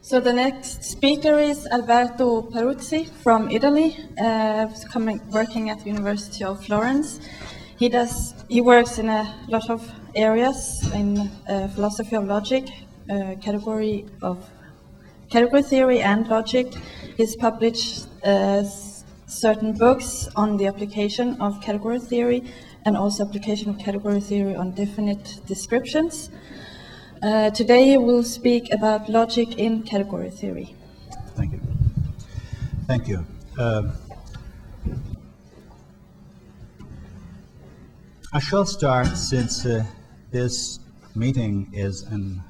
So the next speaker is Alberto Peruzzi from Italy, working at the University of Florence. He works in a lot of areas in philosophy of logic, category theory and logic. He's published certain books on the application of category theory and also application of category theory on definite descriptions. Today we'll speak about logic in category theory. Thank you. Thank you. I shall start, since this meeting is in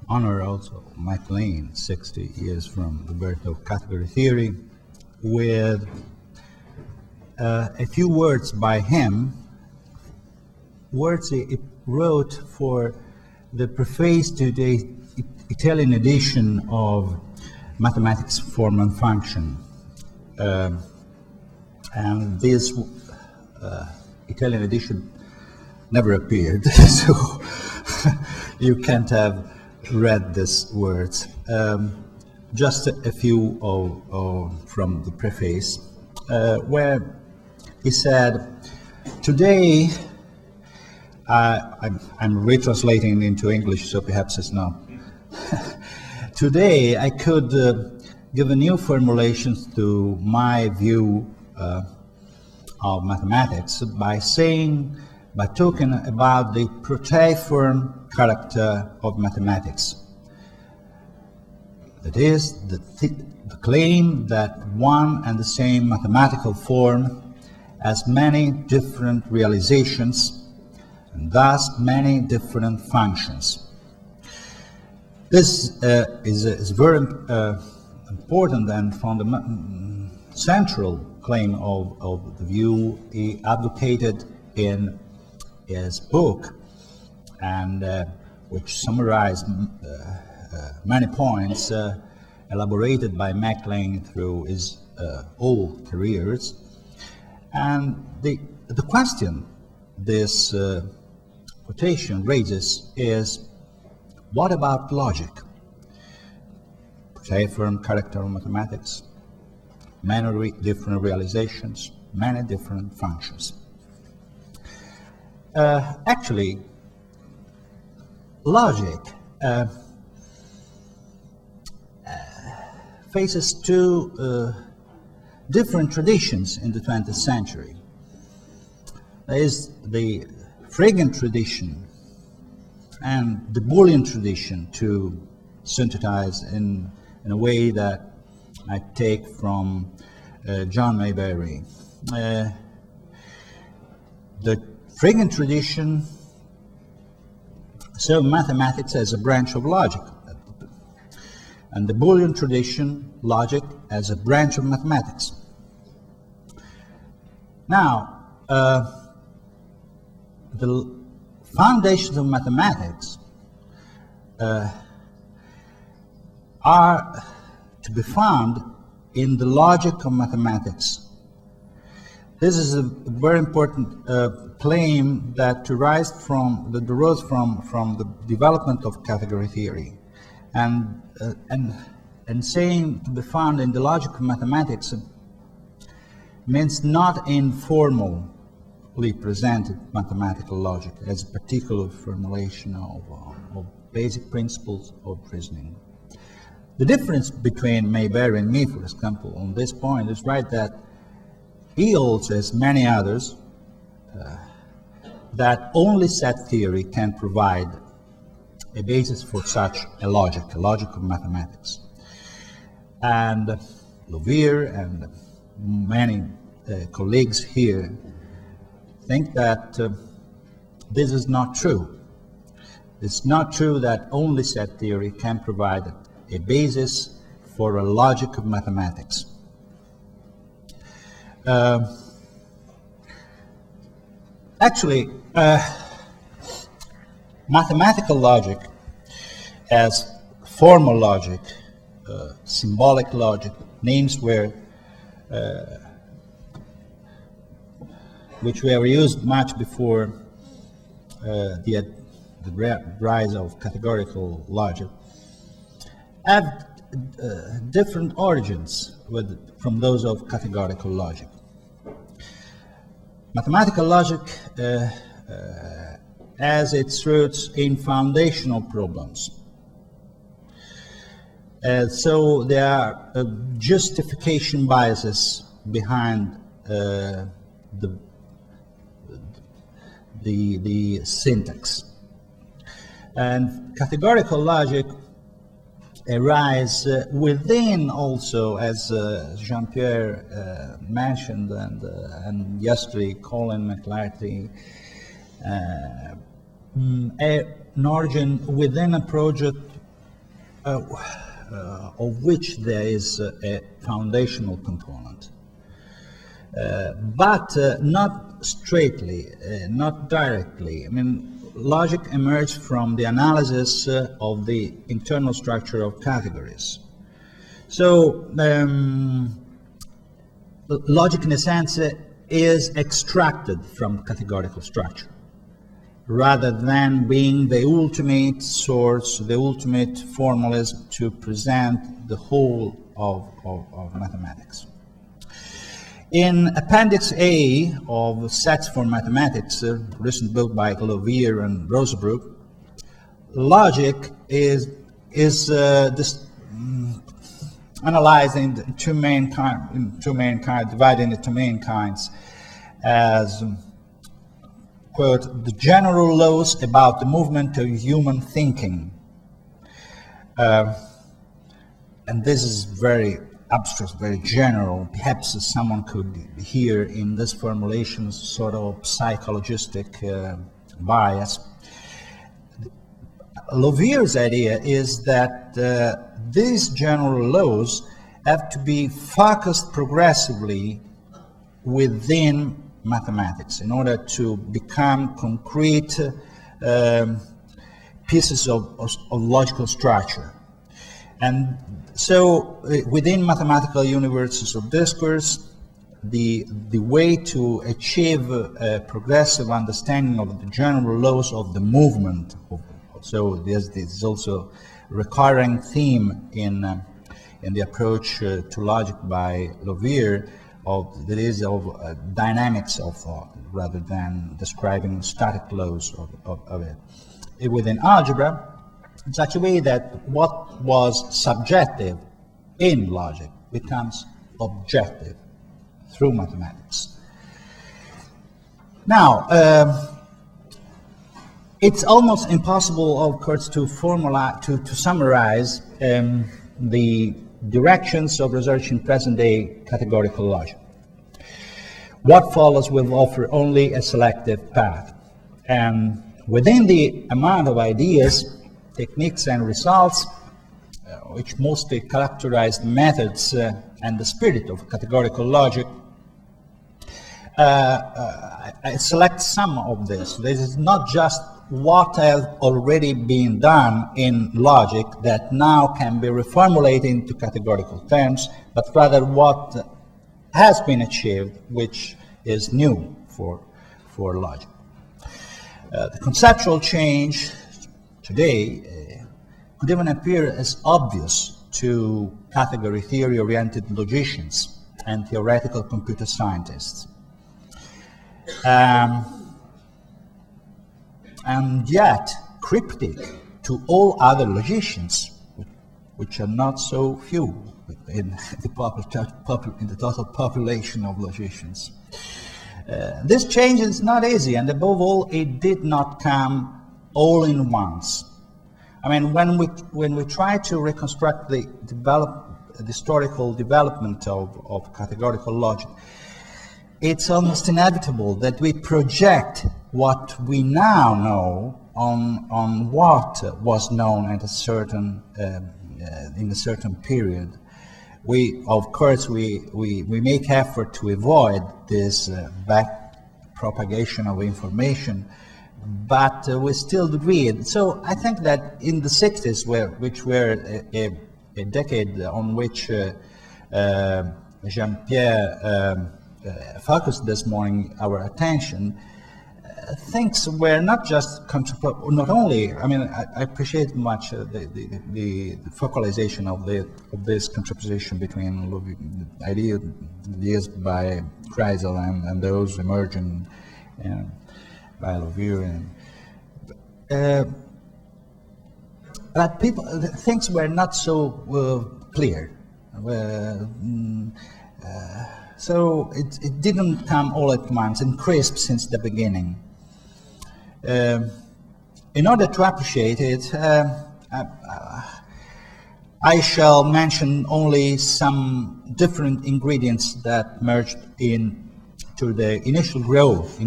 honor also of MacLean, 60 years from the birth of category theory, with a few words by him, words he wrote for the preface to the Italian edition of Mathematics, Form and Function. And this Italian edition never appeared, so you can't have read these words. Just a few from the preface, where he said, today, I'm retranslating into English, so perhaps it's not. Today, I could give a new formulation to my view of mathematics by talking about the proteiform character of mathematics. That is, the claim that one and the same mathematical form has many different realizations and thus many different functions. This is very important and central claim of the view he advocated in his book, and which summarized many points elaborated by MacLean through his whole careers. And the question this quotation raises is, what about logic? Proteiform character of mathematics, many different realizations, many different functions. Actually, logic faces two different traditions in the 20th century. There is the Frege tradition and the Boolean tradition, to synthesize in a way that I take from John Mayberry. The Frege tradition saw mathematics as a branch of logic, and the Boolean tradition, logic as a branch of mathematics. Now, the foundations of mathematics are to be found in the logic of mathematics. This is a very important claim that arose from the development of category theory, and saying to be found in the logic of mathematics means not informal presented mathematical logic as a particular formulation of basic principles of reasoning. The difference between Mayberry and me, for example, on this point is that he holds, as many others, that only set theory can provide a basis for such a logic of mathematics. And Lovier and many colleagues here think that this is not true. It's not true that only set theory can provide a basis for a logic of mathematics. Actually, mathematical logic, as formal logic, symbolic logic, names which were used much before the rise of categorical logic, have different origins from those of categorical logic. Mathematical logic has its roots in foundational problems. So there are justification biases behind the syntax. And categorical logic arise within also, as Jean-Pierre mentioned, and yesterday Colin McLarty, an origin within a project of which there is a foundational component, but not straightly, not directly. I mean, logic emerged from the analysis of the internal structure of categories. So, logic, in a sense, is extracted from categorical structure, rather than being the ultimate source, the ultimate formalism to present the whole of mathematics. In Appendix A of Sets for Mathematics, a recent book by Lovier and Rosebrook, logic is analyzed in two main kinds, divided into two main kinds, as, quote, the general laws about the movement of human thinking. And this is very abstract, very general. Perhaps someone could hear in this formulation sort of psychologistic bias. Lovier's idea is that these general laws have to be focused progressively within mathematics in order to become concrete pieces of logical structure. And so within mathematical universes of discourse, the way to achieve a progressive understanding of the general laws of the movement, so this is also a recurring theme in the approach to logic by Lovier, of dynamics of thought rather than describing static laws of it. Within algebra, in such a way that what was subjective in logic becomes objective through mathematics. Now, it's almost impossible, of course, to summarize the directions of research in present-day categorical logic. What follows will offer only a selective path, and within the amount of ideas, techniques and results, which mostly characterize the methods and the spirit of categorical logic, I select some of this. This is not just what has already been done in logic that now can be reformulated into categorical terms, but rather what has been achieved, which is new for logic. The conceptual change today could even appear as obvious to category theory-oriented logicians and theoretical computer scientists. And yet cryptic to all other logicians, which are not so few in the total population of logicians. This change is not easy, and above all, it did not come all in once. I mean, when we try to reconstruct the historical development of categorical logic, it's almost inevitable that we project what we now know on what was known at a certain in a certain period. We, of course, we make effort to avoid this back propagation of information, but we still read. So I think that in the 60s, which were a decade on which Jean-Pierre focused this morning our attention, things were not just not only. I mean, I appreciate much the focalization of this contraposition between ideas by Kreisel and those emerging by Louvier. But things were not so clear. So it didn't come all at once and crisp since the beginning. In order to appreciate it, I shall mention only some different ingredients that merged into the initial growth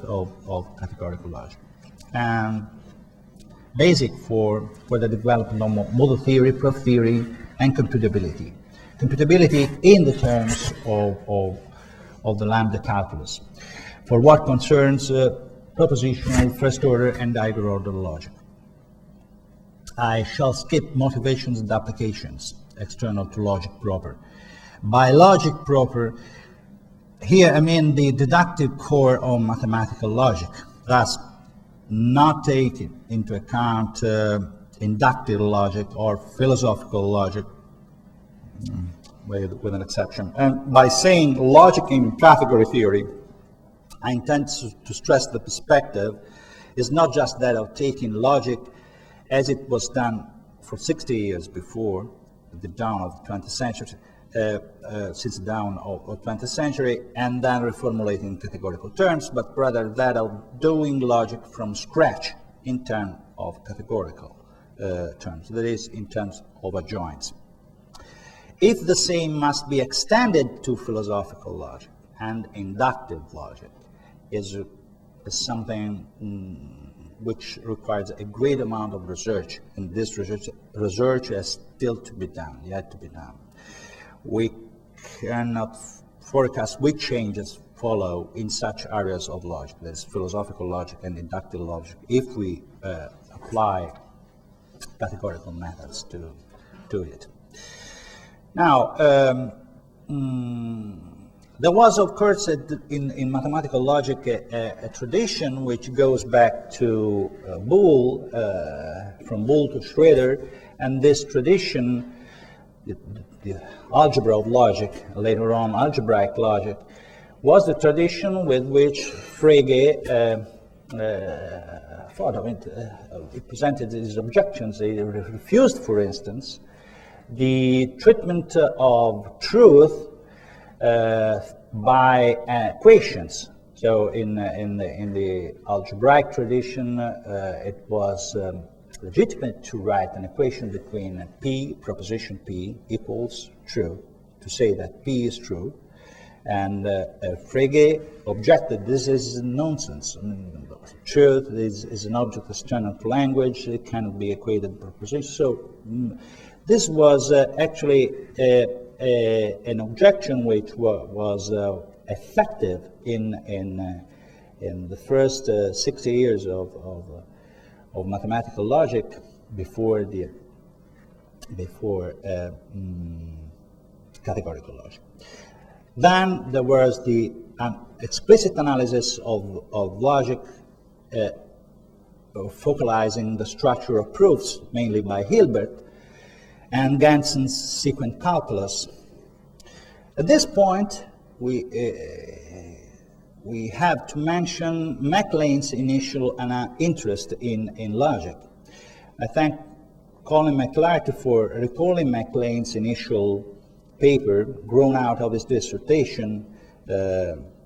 of categorical logic. And basic for the development of model theory, proof theory, and computability. Computability in the terms of the lambda calculus, for what concerns propositional, first order, and higher order logic. I shall skip motivations and applications external to logic proper. By logic proper, here I mean the deductive core of mathematical logic, thus not taking into account inductive logic or philosophical logic, with an exception. And by saying logic in category theory, I intend to stress the perspective is not just that of taking logic as it was done for 60 years before the dawn of the 20th century, since the dawn of the 20th century, and then reformulating categorical terms, but rather that of doing logic from scratch in terms of categorical terms, that is, in terms of adjoints. If the same must be extended to philosophical logic and inductive logic, is something which requires a great amount of research, and this research has still to be done, yet to be done. We cannot forecast which changes follow in such areas of logic, that is philosophical logic and inductive logic, if we apply categorical methods to it. Now, there was, of course, in mathematical logic a tradition which goes back to Boole, from Boole to Schroeder, and this tradition, the algebra of logic, later on algebraic logic, was the tradition with which Frege thought of it. He presented his objections. He refused, for instance, the treatment of truth by equations. So in the algebraic tradition, it was legitimate to write an equation between P, proposition P, equals true, to say that P is true. And Frege objected, this is nonsense. I mean, truth is an object external to language, it cannot be equated with proposition. So this was actually an objection which was effective in the first 60 years of mathematical logic before categorical logic. Then there was the explicit analysis of logic, focalizing the structure of proofs, mainly by Hilbert, and Ganson's sequent calculus. At this point, we have to mention MacLane's initial interest in logic. I thank Colin McLarty for recalling MacLane's initial paper grown out of his dissertation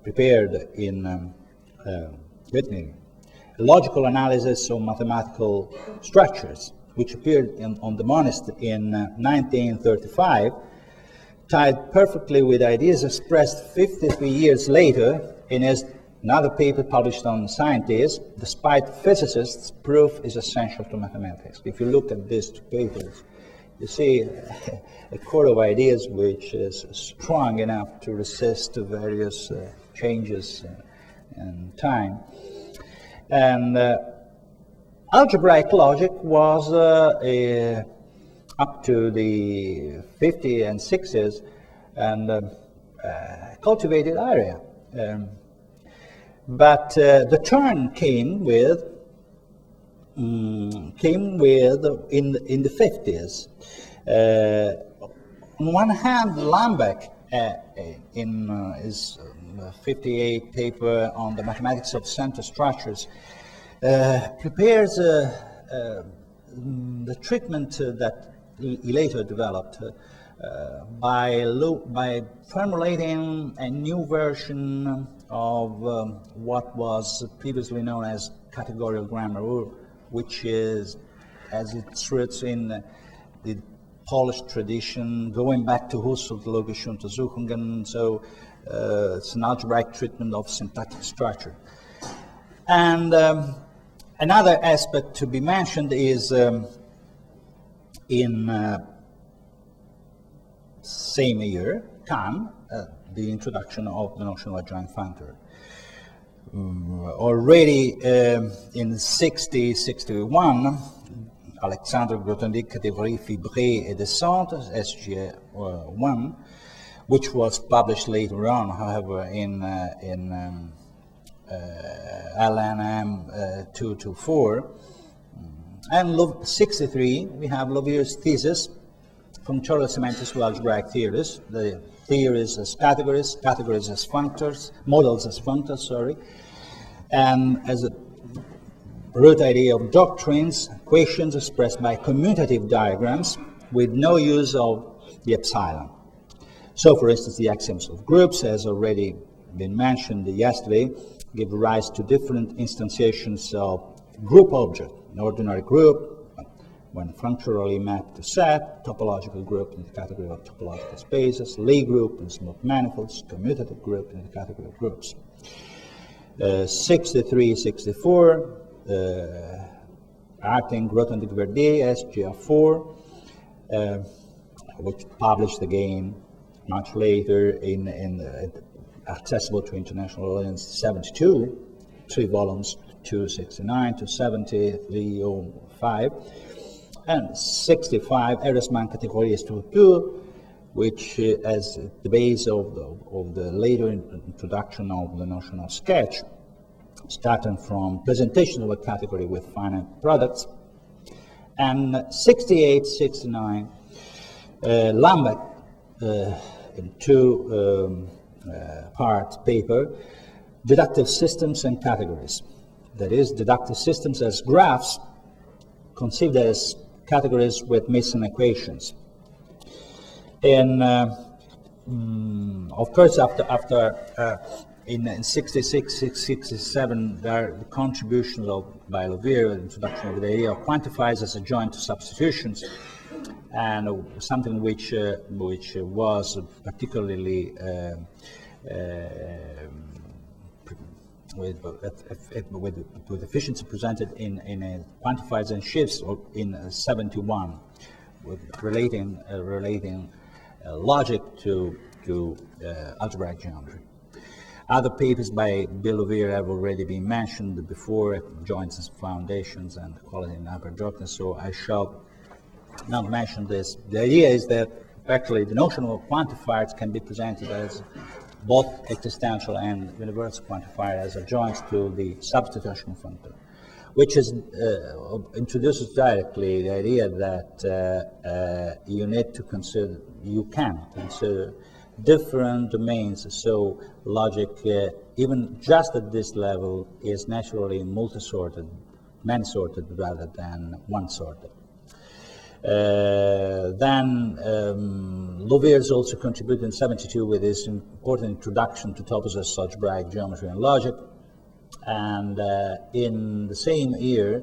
prepared in Whitney, a logical analysis of mathematical structures, which appeared on the Monist in 1935, tied perfectly with ideas expressed 53 years later in his another paper published on Scientists. Despite physicists, proof is essential to mathematics. If you look at these two papers, you see a core of ideas which is strong enough to resist to various changes in time. And algebraic logic was up to the 50s and 60s and cultivated area. But the turn came with in the 50s. On one hand, Lambeck, in his 58 paper on the mathematics of center structures, prepares the treatment that he later developed by formulating a new version of what was previously known as categorical grammar, which is, as its roots in the Polish tradition, going back to Husserl, logische Untersuchungen, so it's an algebraic treatment of syntactic structure. And another aspect to be mentioned is in same year, Kahn, the introduction of the notion of adjoint functor. Already in 61, Alexandre Grothendieck, Catégorie fibrée et descente, SG1, which was published later on, however, in LNM 224. And 63, we have Lovier's thesis, functorial semantics to algebraic theories, the theories as categories, categories as functors, models as functors, sorry, and as a root idea of doctrines, equations expressed by commutative diagrams with no use of the epsilon. So, for instance, the axioms of groups, as already been mentioned yesterday, give rise to different instantiations of group object, an ordinary group, when functionally mapped to set, topological group in the category of topological spaces, Lie group in smooth manifolds, commutative group in the category of groups. 63, 64, Artin, Grothendieck, Verdier, SGR4, which published again much later in accessible to international audience 72, 3 volumes, 269, 270, 305, and 65, Eresman Categorie Structure, which as the base of the later introduction of the notion of sketch, starting from presentation of a category with finite products. And 68, 69, Lambeck, in 2 part paper, deductive systems and categories. That is, deductive systems as graphs conceived as categories with missing equations. And of course, after in 66, 67, there are the contributions by Lovier, the introduction of the idea of quantifiers as adjoint to substitutions, and something which was particularly with efficiency presented in quantifiers and shifts in 71, with relating logic to algebraic geometry. Other papers by Bill Lovier have already been mentioned before, joints and foundations and quality and hyperjointness, so I shall not mention this. The idea is that actually the notion of quantifiers can be presented as both existential and universal quantifier as adjoints to the substitution functor, which is introduces directly the idea that you can consider different domains. So logic, even just at this level, is naturally multi-sorted, many-sorted rather than one-sorted. Then Lovier's also contributed in 72 with his important introduction to topos algebraic geometry and logic. And in the same year,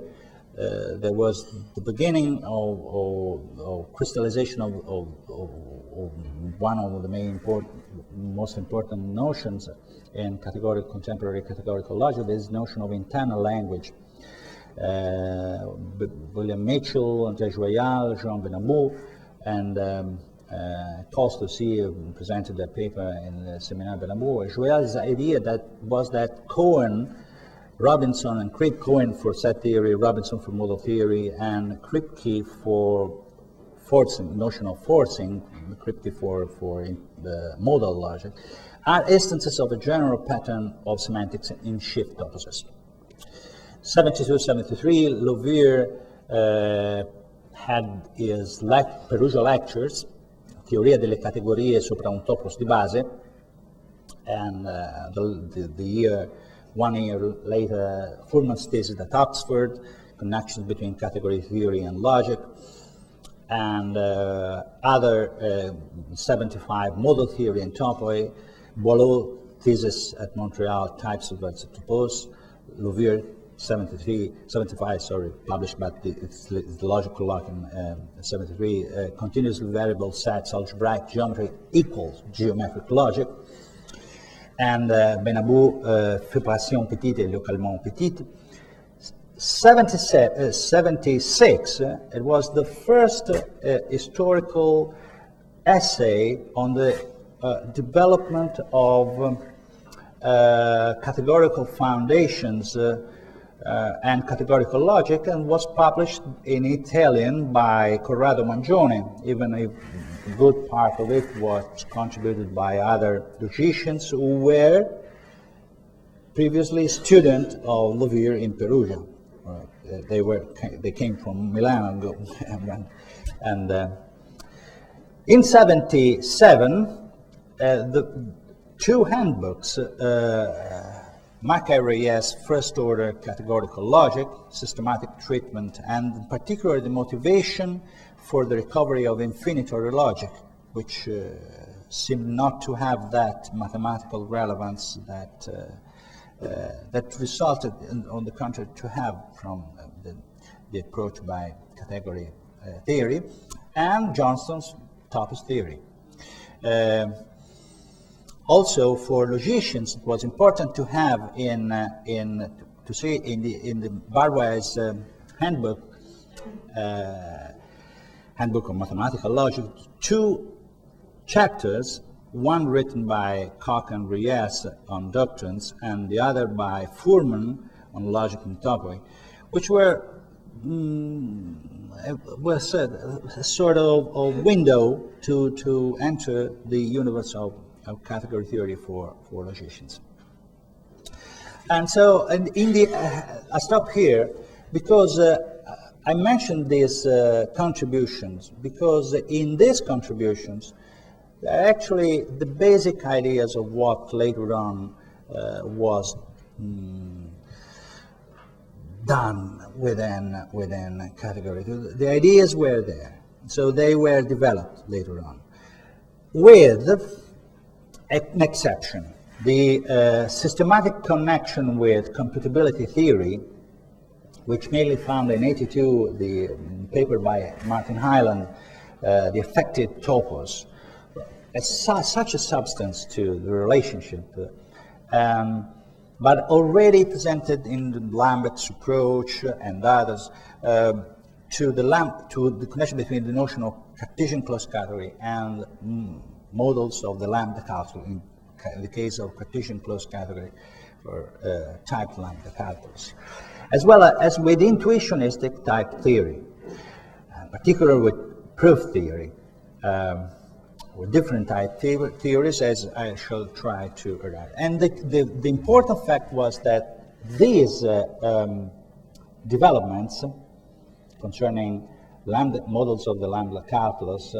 there was the beginning of crystallization of one of the most important notions in contemporary categorical logic, is notion of internal language. William Mitchell, André Joyal, Jean Benamou, and Costos presented a paper in the seminar Benamou. Joyal's idea was that Cohen, Robinson, and Cribb, Cohen for set theory, Robinson for model theory, and Kripke for forcing, notion of forcing, cryptic for the modal logic, are instances of a general pattern of semantics in shift toposes. 72-73, Louvier had his Perugia lectures, Teoria delle categorie sopra un topos di base, and one year later, Fuhrman's thesis at Oxford, connections between category theory and logic, and other 75, model theory and topoi, Boileau thesis at Montreal, types of verbs to pose, Louvier 75, published, but it's the logical logic in 73, continuously variable sets, algebraic geometry equals geometric logic, and Benabou, Fibration petite et localement petite. 76, it was the first historical essay on the development of categorical foundations and categorical logic, and was published in Italian by Corrado Mangione, even if a good part of it was contributed by other logicians who were previously students of Louvier in Perugia. They came from Milan and in 77 the two handbooks, Macaire-Reyes' First Order Categorical Logic, Systematic Treatment, and in particular the motivation for the recovery of infinitory logic, which seemed not to have that mathematical relevance that resulted, on the contrary, to have from the approach by category theory, and Johnston's topos theory. Also, for logicians, it was important to have in the Barwise handbook of mathematical logic, two chapters, one written by Koch and Reyes on doctrines, and the other by Fuhrman on logic and topoi, which were a sort of window to enter the universe of category theory for logicians. And so, I stop here because I mentioned these contributions, because in these contributions, actually the basic ideas of what later on was done within category. The ideas were there, so they were developed later on, with an exception. The systematic connection with computability theory, which mainly found in 82, the paper by Martin Hyland, the affected topos, as such a substance to the relationship, but already presented in Lambert's approach and others to the connection between the notion of Cartesian closed category and models of the lambda calculus, in the case of Cartesian closed category or typed lambda calculus, as well as with intuitionistic type theory, particularly with proof theory, with different type theories, as I shall try to arrive. And the important fact was that these developments concerning models of the lambda calculus,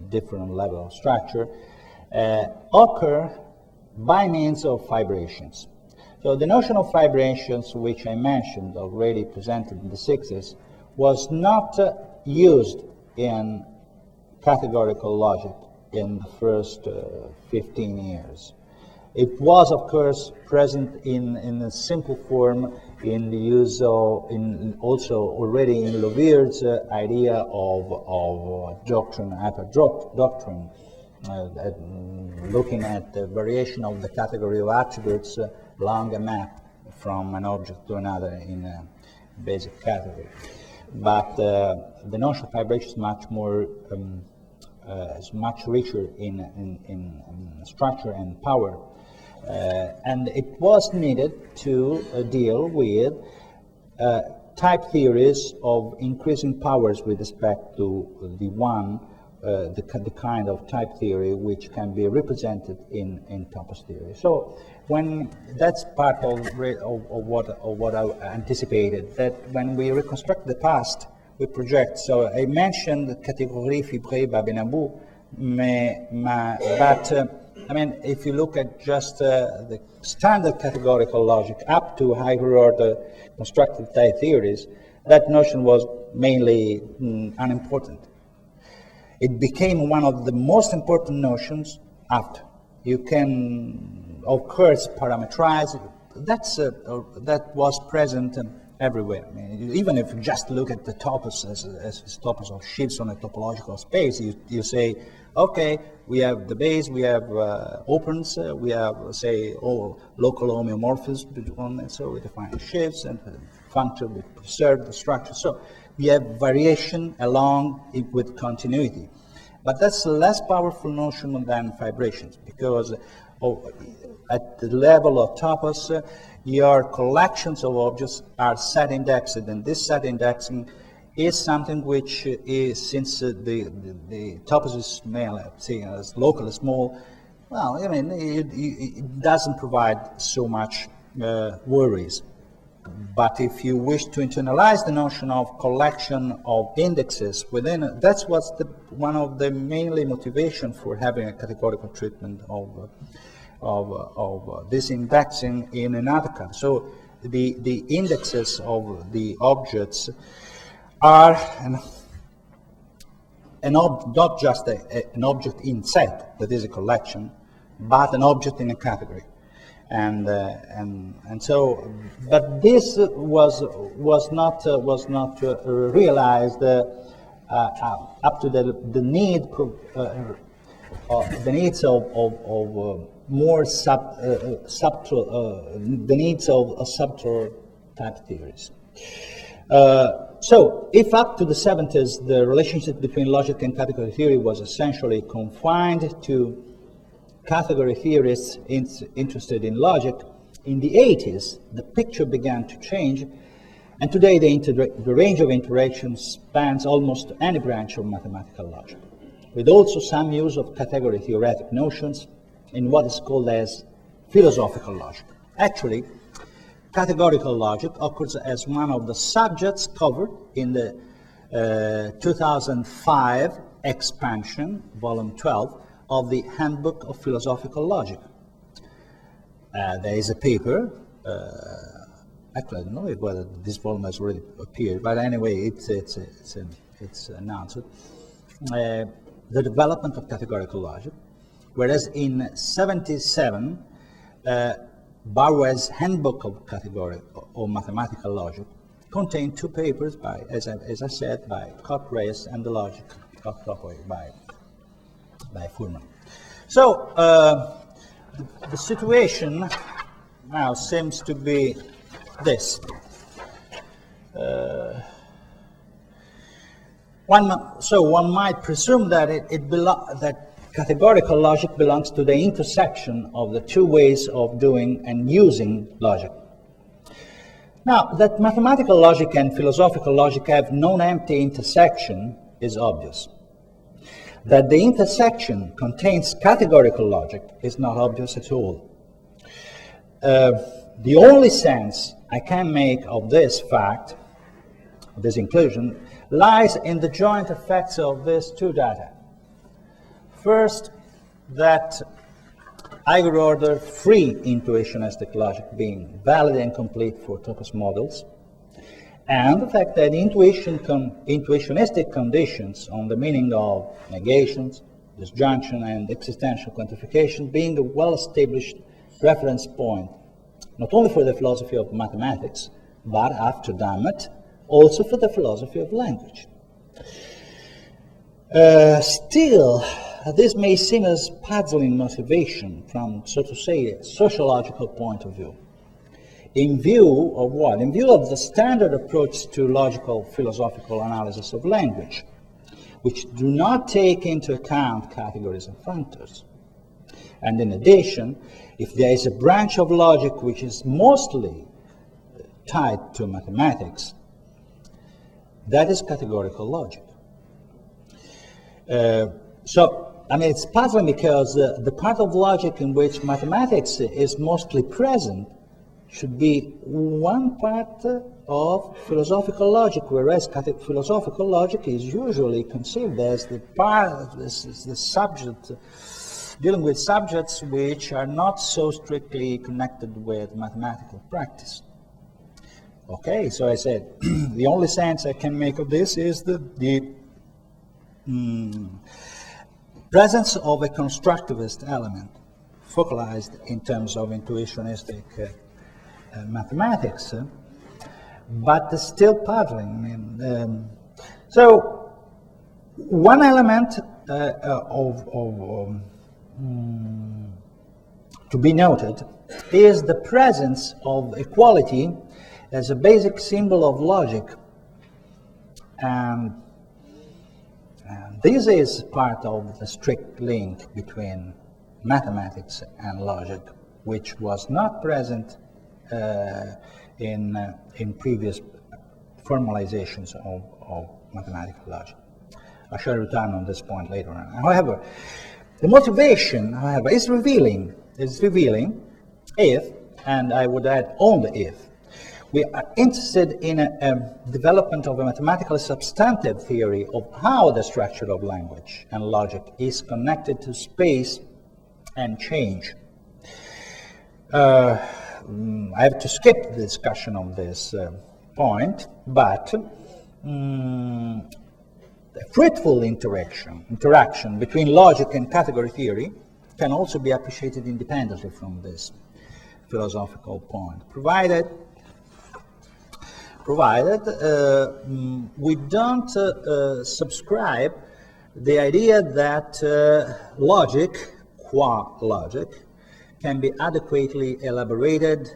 different level of structure, occur by means of fibrations. So the notion of fibrations, which I mentioned, already presented in the 60s, was not used in categorical logic in the first 15 years. It was, of course, present in a simple form in the use of, also already in Louvier's idea of doctrine, hyper-doctrine, looking at the variation of the category of attributes along a map from an object to another in a basic category. But the notion of vibration is much more, is much richer in structure and power. And it was needed to deal with type theories of increasing powers with respect to the one, the kind of type theory which can be represented in topos theory. So when that's part of what I anticipated, that when we reconstruct the past, we project. So I mentioned catégorie fibrée by Benabou, but I mean, if you look at just the standard categorical logic up to higher order constructive type theories, that notion was mainly unimportant. It became one of the most important notions after. You can, of course, parameterize. That was present everywhere. I mean, even if you just look at the topos as topos of shifts on a topological space, you say, okay, we have the base, we have opens, we have, say, all local homeomorphisms between, and so we define shifts and function, we preserve the structure. So we have variation along with continuity. But that's a less powerful notion than vibrations, because at the level of topos, your collections of objects are set indexed, and this set indexing is something which is, since the topos is small, say, as local as small, well, I mean, it doesn't provide so much worries. But if you wish to internalize the notion of collection of indexes within, that's what's one of the mainly motivation for having a categorical treatment of this indexing in another kind. So the indexes of the objects are not just an object in set that is a collection, but an object in a category. And so, but this was not realized up to the needs of more subtle the needs of subtle type theories. So, if up to the 70s the relationship between logic and category theory was essentially confined to category theorists interested in logic, in the 80s, the picture began to change, and today the range of interactions spans almost any branch of mathematical logic, with also some use of category theoretic notions in what is called as philosophical logic. Actually, categorical logic occurs as one of the subjects covered in the 2005 expansion, volume 12, of the Handbook of Philosophical Logic. There is a paper, actually I don't know whether this volume has already appeared, but anyway, it's announced. The development of categorical logic, whereas in 77, Barwell's Handbook of Categorical or Mathematical Logic contained two papers by, as I said, by Cock-Reyes and the Logic by Fuhrman. So the situation now seems to be this. One might presume that that categorical logic belongs to the intersection of the two ways of doing and using logic. Now, that mathematical logic and philosophical logic have non-empty intersection is obvious. That the intersection contains categorical logic is not obvious at all. The only sense I can make of this fact, this inclusion, lies in the joint effects of these two data. First, that higher order free intuitionistic logic being valid and complete for topos models, and the fact that intuitionistic conditions on the meaning of negations, disjunction, and existential quantification being a well-established reference point, not only for the philosophy of mathematics, but after Dummett, also for the philosophy of language. Still, this may seem as puzzling motivation from, so to say, a sociological point of view. In view of what? In view of the standard approach to logical philosophical analysis of language, which do not take into account categories and functors. And in addition, if there is a branch of logic which is mostly tied to mathematics, That is categorical logic. So, I mean, it's puzzling because the part of logic in which mathematics is mostly present should be one part of philosophical logic, whereas philosophical logic is usually conceived as the part, the subject, dealing with subjects which are not so strictly connected with mathematical practice. Okay, so I said, the only sense I can make of this is the presence of a constructivist element, focalized in terms of intuitionistic mathematics, but still puzzling. I mean, so one element to be noted is the presence of equality as a basic symbol of logic, and this is part of the strict link between mathematics and logic, which was not present in previous formalizations of mathematical logic. I shall return on this point later on. However, the motivation, however, is revealing if, and I would add only if, we are interested in a development of a mathematical substantive theory of how the structure of language and logic is connected to space and change. I have to skip the discussion on this point, but fruitful interaction between logic and category theory can also be appreciated independently from this philosophical point, provided we don't subscribe the idea that logic, qua logic, can be adequately elaborated,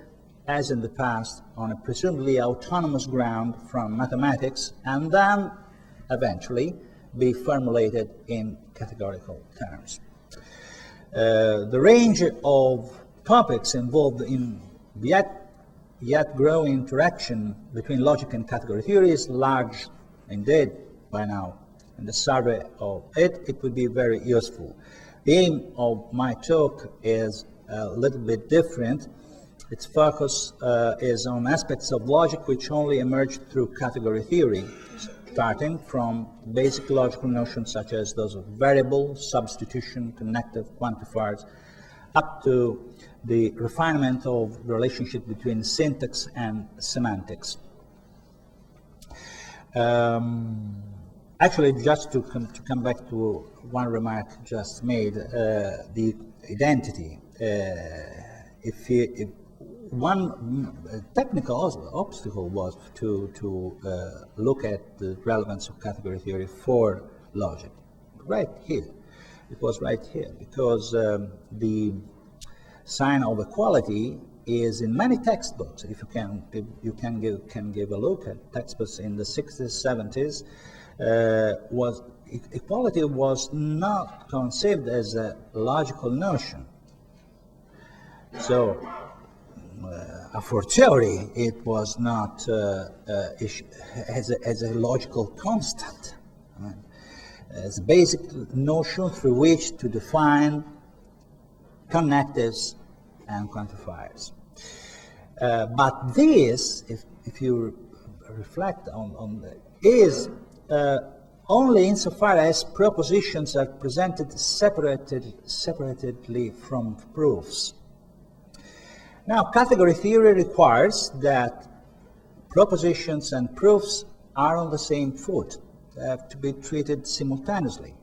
as in the past, on a presumably autonomous ground from mathematics, and then eventually be formulated in categorical terms. The range of topics involved in yet growing interaction between logic and category theory is large indeed by now, and the survey of it would be very useful. The aim of my talk is a little bit different. Its focus is on aspects of logic which only emerge through category theory, starting from basic logical notions such as those of variable, substitution, connective, quantifiers, up to the refinement of the relationship between syntax and semantics. Actually, just to come back to one remark just made, the identity. If one technical obstacle was to look at the relevance of category theory for logic, right here. It was right here, because the sign of equality is in many textbooks. If you can give a look at textbooks in the 60s, 70s, equality was not conceived as a logical notion. So, a fortiori, it was not as a logical constant. Right? As a basic notion through which to define connectives and quantifiers. But this, if you reflect on that, is only insofar as propositions are presented separately from proofs. Now, category theory requires that propositions and proofs are on the same foot. They have to be treated simultaneously.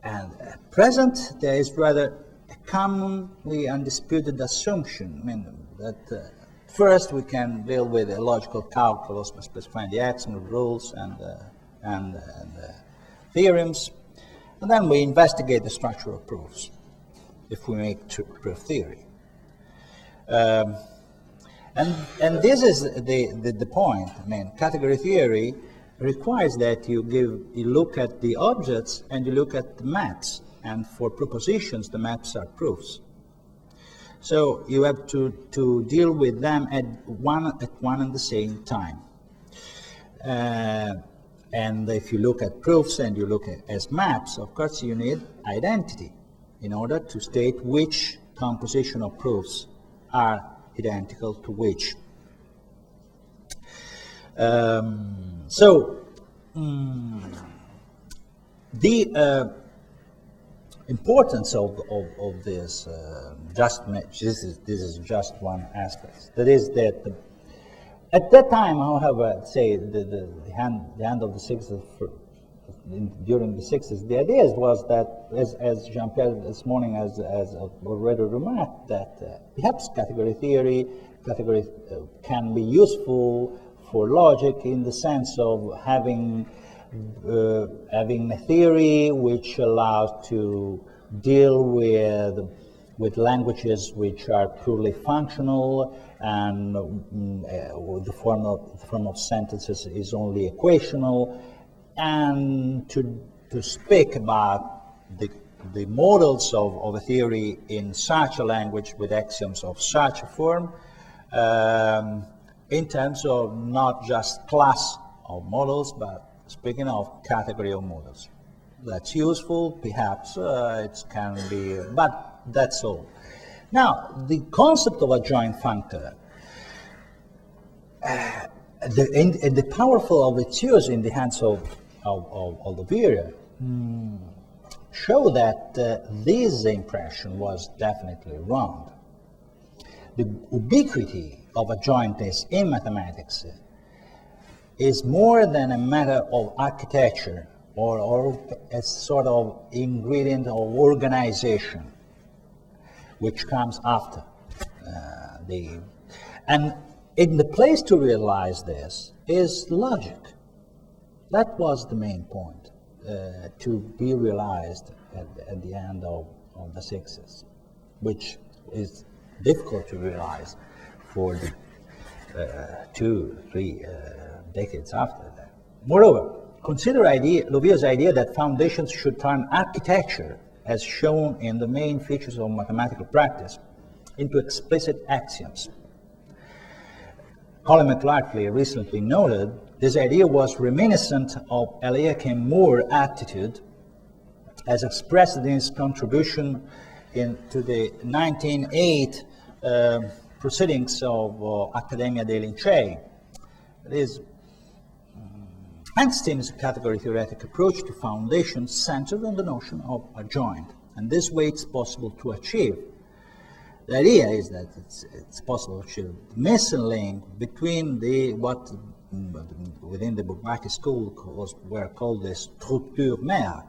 And at present, there is rather a commonly undisputed assumption, I mean, that first we can deal with a logical calculus by specifying the axioms, rules, and theorems, and then we investigate the structure of proofs, if we make proof theory. And this is the point. I mean, category theory requires that you look at the objects and you look at the maps, and for propositions the maps are proofs. So you have to deal with them at one and the same time. And if you look at proofs and you look at as maps, of course you need identity in order to state which composition of proofs are identical to which. The importance of this this is just one aspect. That is that at that time, however, say the end of the 60s, during the 60s, the idea was that, as Jean-Pierre this morning has already remarked, that perhaps category theory can be useful for logic in the sense of having a theory which allows to deal with languages which are purely functional, and the form of sentences is only equational, and to speak about the models of a theory in such a language with axioms of such a form, in terms of not just class of models, but speaking of category of models. That's useful, perhaps it can be, but that's all. Now, the concept of a joint functor, the powerful of its use in the hands of Loviere show that this impression was definitely wrong. The ubiquity of a jointness in mathematics is more than a matter of architecture or a sort of ingredient of organization which comes after and in the place to realize this is logic. That was the main point to be realized at the end of the 60s, which is difficult to realize for the 2-3 decades after that. Moreover, consider Loviere's idea that foundations should turn architecture, as shown in the main features of mathematical practice, into explicit axioms. Colin McLartley recently noted this idea was reminiscent of Eliakim Moore's attitude as expressed in his contribution to the 1908 proceedings of Accademia dei Lincei. It is Einstein's category theoretic approach to foundations centered on the notion of a joint, and this way it's possible to achieve. The idea is that it's possible to achieve the missing link between what within the Bourbaki school were called the structure mère,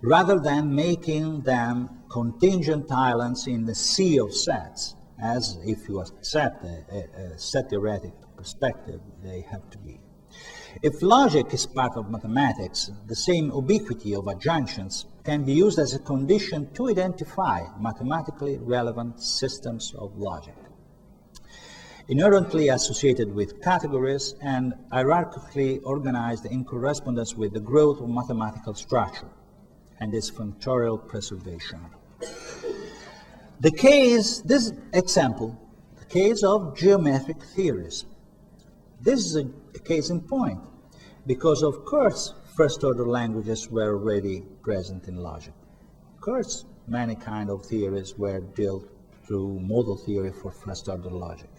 rather than making them contingent islands in the sea of sets, as if you accept a set theoretic perspective, they have to be. If logic is part of mathematics, the same ubiquity of adjunctions can be used as a condition to identify mathematically relevant systems of logic, inherently associated with categories and hierarchically organized in correspondence with the growth of mathematical structure and its functorial preservation. This example, the case of geometric theories. This is a case in point, because of course first-order languages were already present in logic. Of course, many kind of theories were dealt through model theory for first-order logic,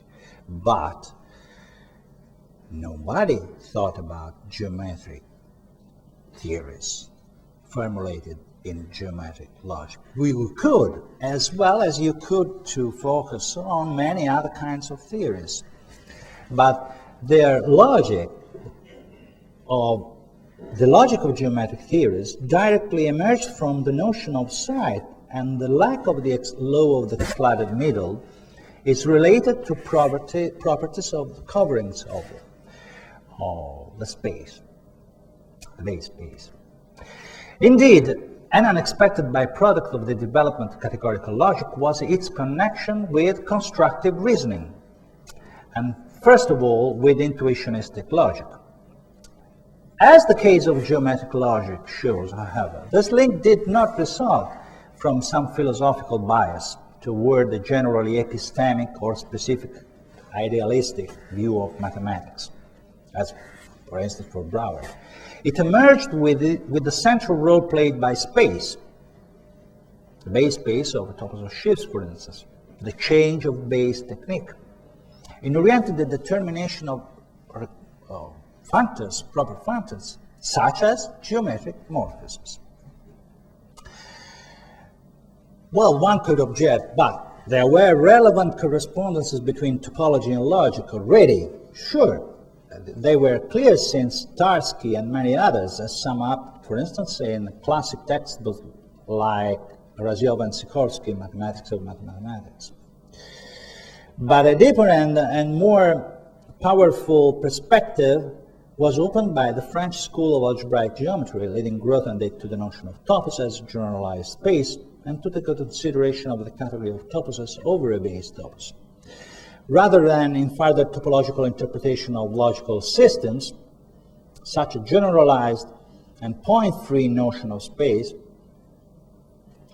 but nobody thought about geometric theories formulated in geometric logic. We could, as well as you could, to focus on many other kinds of theories, but their logic of the logic of geometric theories directly emerged from the notion of sight, and the lack of the law of the flooded middle is related to properties of the coverings of the space, the base space. Indeed, an unexpected byproduct of the development of categorical logic was its connection with constructive reasoning, and first of all with intuitionistic logic. As the case of geometric logic shows, however, this link did not result from some philosophical bias toward the generally epistemic or specific idealistic view of mathematics, as for instance, for Brouwer. It emerged with the central role played by space, the base space of topos of shifts, for instance, the change of base technique. In orienting the determination of functors, proper functors, such as geometric morphisms. Well, one could object, but there were relevant correspondences between topology and logic already. Sure, they were clear since Tarski and many others sum up, for instance, in classic textbooks like Raziov and Sikorsky, Mathematics of Mathematics. But a deeper and more powerful perspective was opened by the French school of algebraic geometry, leading Grothendieck to the notion of topos as generalized space and to the consideration of the category of toposes over a base topos. Rather than in further topological interpretation of logical systems, such a generalized and point-free notion of space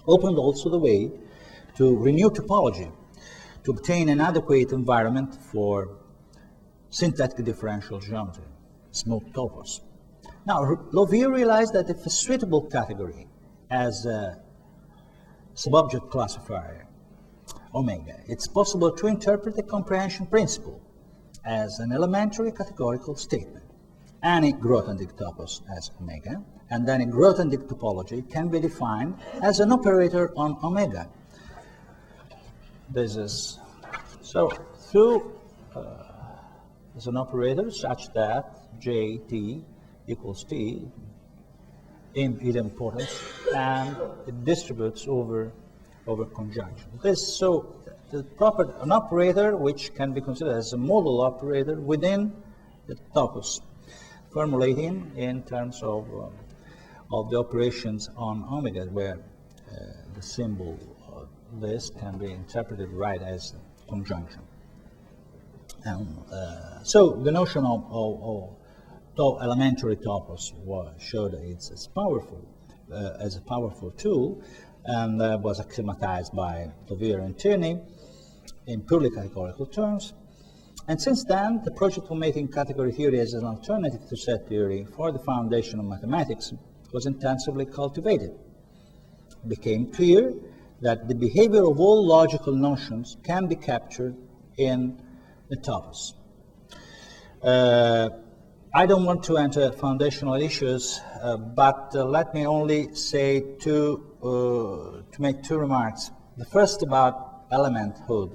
opened also the way to renew topology, to obtain an adequate environment for syntactic differential geometry, smooth topos. Now, Lovier realized that if a suitable category as a subobject classifier, omega, it's possible to interpret the comprehension principle as an elementary categorical statement. Any Grothendieck topos as omega, and any Grothendieck topology can be defined as an operator on omega. This is so through as an operator such that J(T) equals T in idempotent, and it distributes over conjunction. This so the proper an operator which can be considered as a model operator within the topos, formulating in terms of the operations on omega, where the symbol of this can be interpreted right as conjunction. So the notion of elementary topos showed it's as powerful as a powerful tool, and was axiomatized by Lovier and Tierney in purely categorical terms. And since then, the project of making category theory as an alternative to set theory for the foundation of mathematics was intensively cultivated. It became clear that the behavior of all logical notions can be captured in the topos. I don't want to enter foundational issues, but let me only say to make two remarks. The first about elementhood,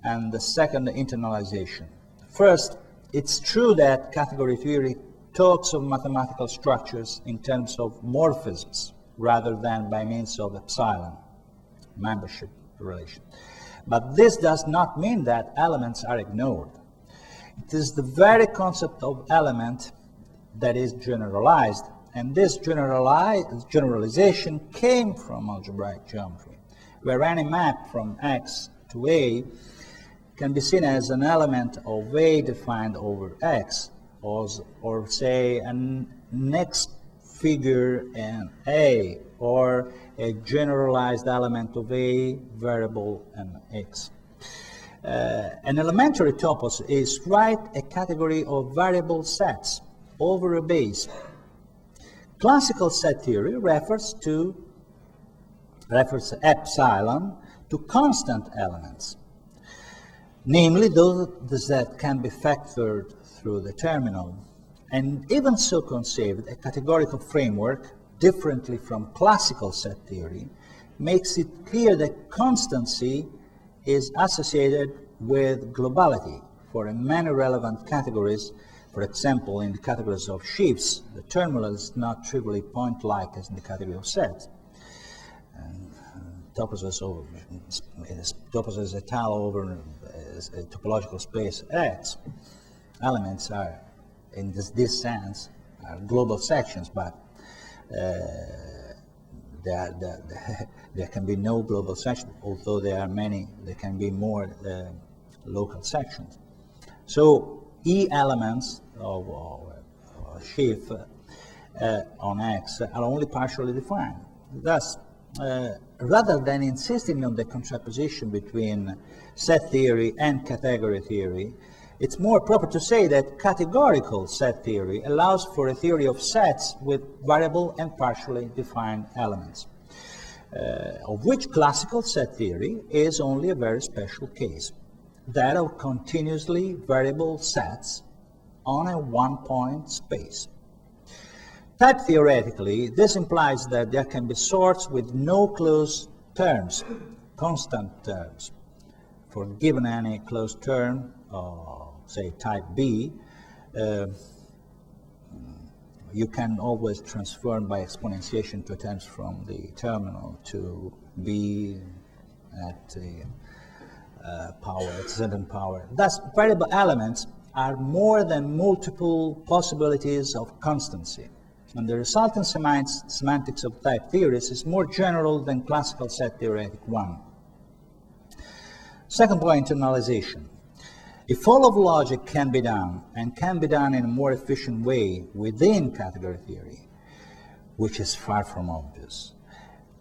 and the second, internalization. First, it's true that category theory talks of mathematical structures in terms of morphisms rather than by means of epsilon, membership relation. But this does not mean that elements are ignored. It is the very concept of element that is generalized, and this generalization came from algebraic geometry, where any map from X to A can be seen as an element of A defined over X, or say a next figure in A, or a generalized element of A variable in X. An elementary topos is a category of variable sets over a base. Classical set theory refers epsilon to constant elements, namely those that can be factored through the terminal. And even so conceived, a categorical framework, differently from classical set theory, makes it clear that constancy is associated with globality for many relevant categories. For example, in the categories of sheaves, the terminal is not trivially point-like as in the category of sets. Topos is a tile over a topological space X. Elements are, in this sense, are global sections, but there can be no global section, although there are many. There can be more local sections. So E elements of a sheaf on X are only partially defined. Thus, rather than insisting on the contraposition between set theory and category theory, it's more proper to say that categorical set theory allows for a theory of sets with variable and partially defined elements, of which classical set theory is only a very special case, that of continuously variable sets on a one-point space. Type theoretically, this implies that there can be sorts with no closed terms, constant terms. For given any closed term, say type B, you can always transform by exponentiation to terms from the terminal to B at the power, at certain power. Thus, variable elements are more than multiple possibilities of constancy. And the resultant semantics of type theories is more general than classical set theoretic one. Second point, internalization. If all of logic can be done, and can be done in a more efficient way within category theory, which is far from obvious,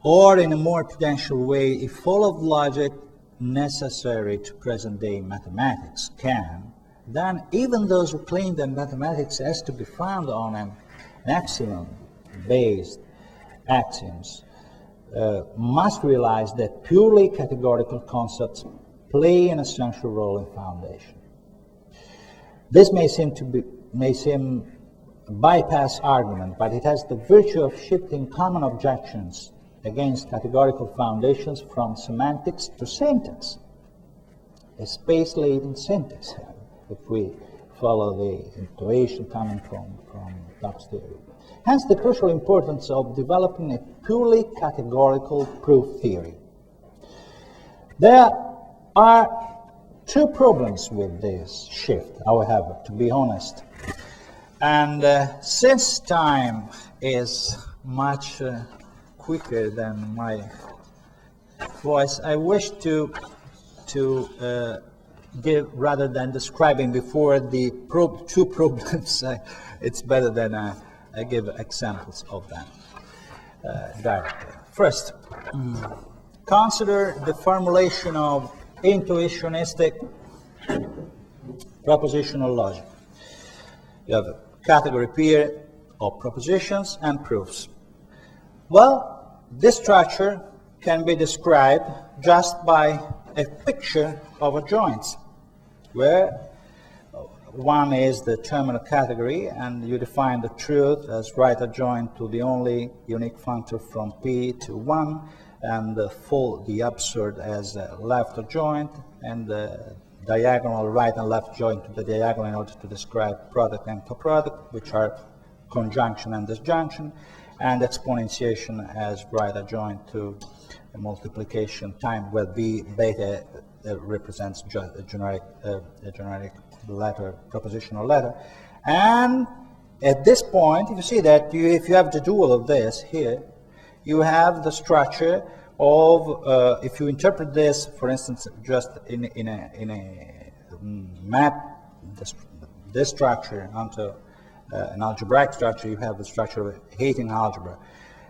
or in a more prudential way, if all of logic necessary to present-day mathematics can, then even those who claim that mathematics has to be found on an axiom-based axioms must realize that purely categorical concepts play an essential role in foundation. This may seem a bypass argument, but it has the virtue of shifting common objections against categorical foundations from semantics to syntax, a space-laden syntax, if we follow the intuition coming from Dobbs theory. Hence the crucial importance of developing a purely categorical proof theory. There are two problems with this shift, however, to be honest. And since time is much quicker than my voice, I wish to give, rather than describing before the two problems, it's better than I give examples of them directly. First, consider the formulation of intuitionistic propositional logic. You have a category pair of propositions and proofs. Well, this structure can be described just by a picture of adjoints, where one is the terminal category, and you define the truth as right adjoint to the only unique functor from P to 1, and the absurd as left adjoint, and the diagonal right and left joint to the diagonal in order to describe product and coproduct, which are conjunction and disjunction, and exponentiation as right adjoint to a multiplication time where beta represents a generic letter, propositional letter. And at this point, you see that if you have to do all of this here, you have the structure of, if you interpret this, for instance, just in a map, this structure onto an algebraic structure, you have the structure of a Hating algebra.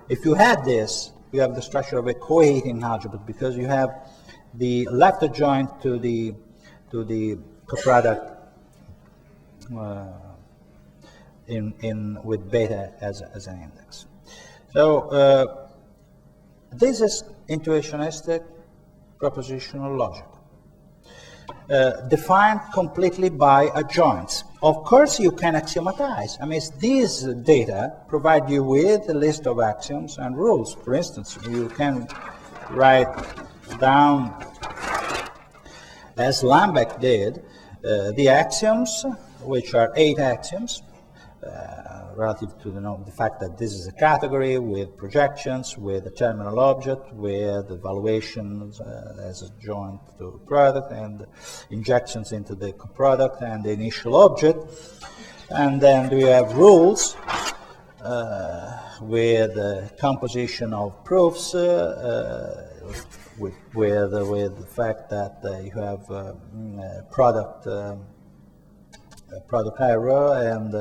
If you had this, you have the structure of a co-Hating algebra, because you have the left adjoint to the coproduct with beta as an index. So this is intuitionistic propositional logic, defined completely by adjoints. Of course, you can axiomatize. I mean, these data provide you with a list of axioms and rules. For instance, you can write down, as Lambeck did, the axioms, which are 8 axioms, relative to the fact that this is a category with projections, with a terminal object, with evaluations as a joint to product, and injections into the product and the initial object. And then we have rules with composition of proofs, with the fact that you have product error and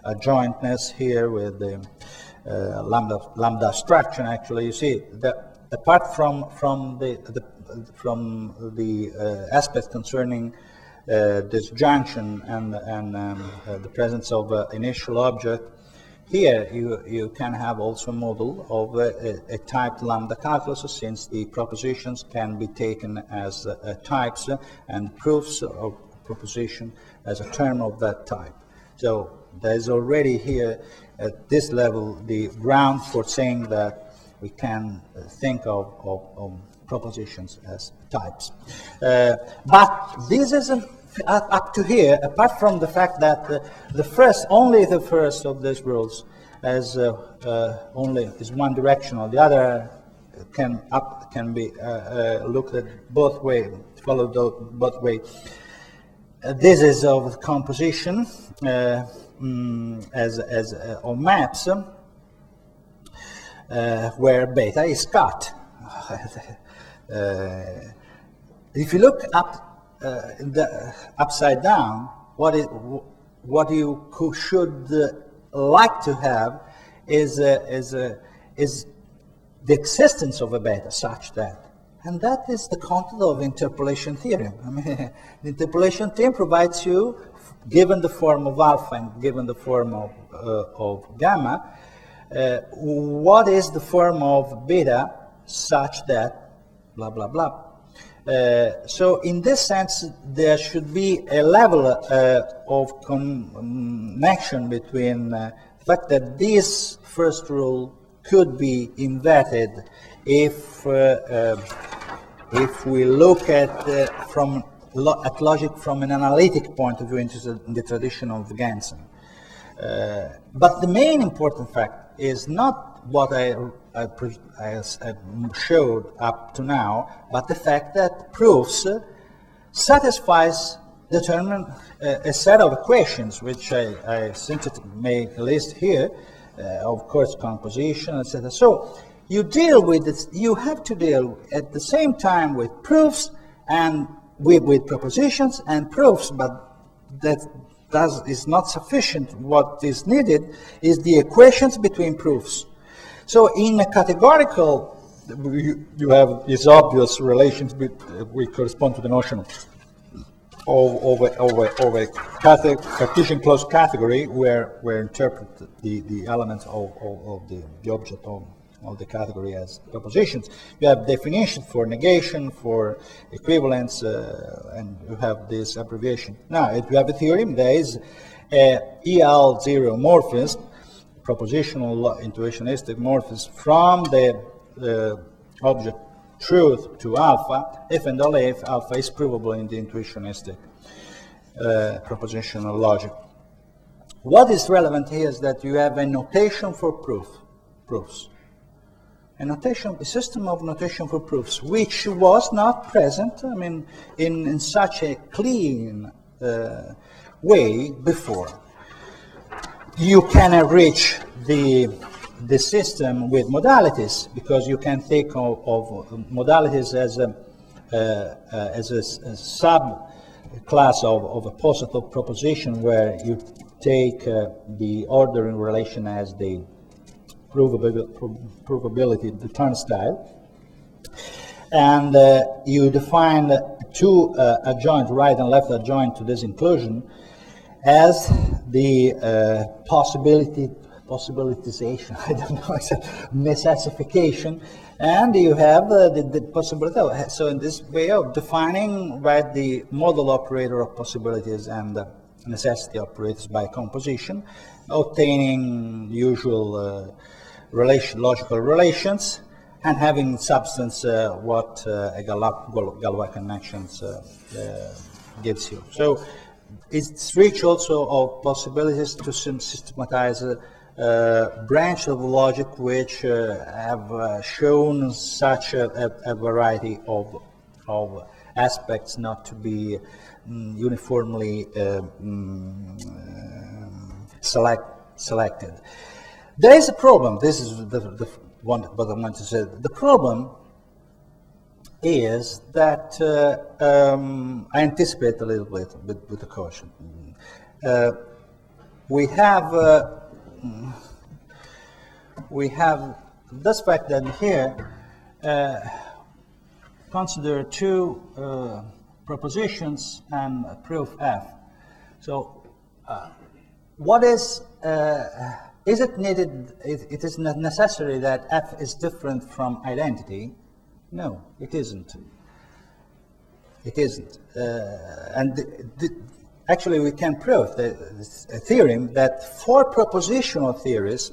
adjointness here with the lambda abstraction. Actually, you see that apart from the aspects concerning disjunction and the presence of initial object, here you can have also a model of a typed lambda calculus, since the propositions can be taken as types and proofs of proposition as a term of that type. So there's already here at this level the ground for saying that we can think of propositions as types. But this isn't up to here, apart from the fact that only the first of these rules only is one directional. The other can be looked at both ways, followed both ways. This is of composition of maps, where beta is cut. If you look up upside down, what you should like to have is the existence of a beta such that, and that is the content of interpolation theorem. I mean, the interpolation theorem provides you, given the form of alpha and given the form of gamma, what is the form of beta such that blah blah blah. So in this sense, there should be a level of connection between the fact that this first rule could be inverted if we look at logic from an analytic point of view in the tradition of Gansen. But the main important fact is not what I showed up to now, but the fact that proofs satisfies determine a set of equations, which I simply make a list here, of course, composition, etc. So you deal with it, you have to deal at the same time with proofs and with propositions and proofs, but that is not sufficient. What is needed is the equations between proofs. So in a categorical, you have these obvious relations which correspond to the notion of a Cartesian closed category, where interpret the elements of the object of the category as propositions. You have definitions for negation, for equivalence, and you have this abbreviation. Now, if you have a theorem, there is a EL0 morphism, propositional intuitionistic morphism, from the object truth to alpha, if and only if alpha is provable in the intuitionistic propositional logic. What is relevant here is that you have a notation for proofs. A system of notation for proofs, which was not present, I mean, in such a clean way before. You can enrich the system with modalities, because you can think of modalities as a sub-class of a positive proposition, where you take the ordering relation as the provability, the turnstile, and you define two adjoint, right and left adjoint to this inclusion, as the possibilitization, I don't know, it's a necessification, and you have the possibility. So in this way of defining, right, the model operator of possibilities and necessity operators by composition, obtaining usual logical relations, and having substance what a Galois connections gives you. So it's rich also of possibilities to systematize a branch of logic which have shown such a variety of aspects not to be uniformly selected. There is a problem. This is the one what I want to say. The problem is that I anticipate a little bit with the caution. We have this fact that here consider two propositions and proof F. So what is it needed, it is not necessary that F is different from identity? No, it isn't. It isn't. Actually, we can prove this theorem that for propositional theories,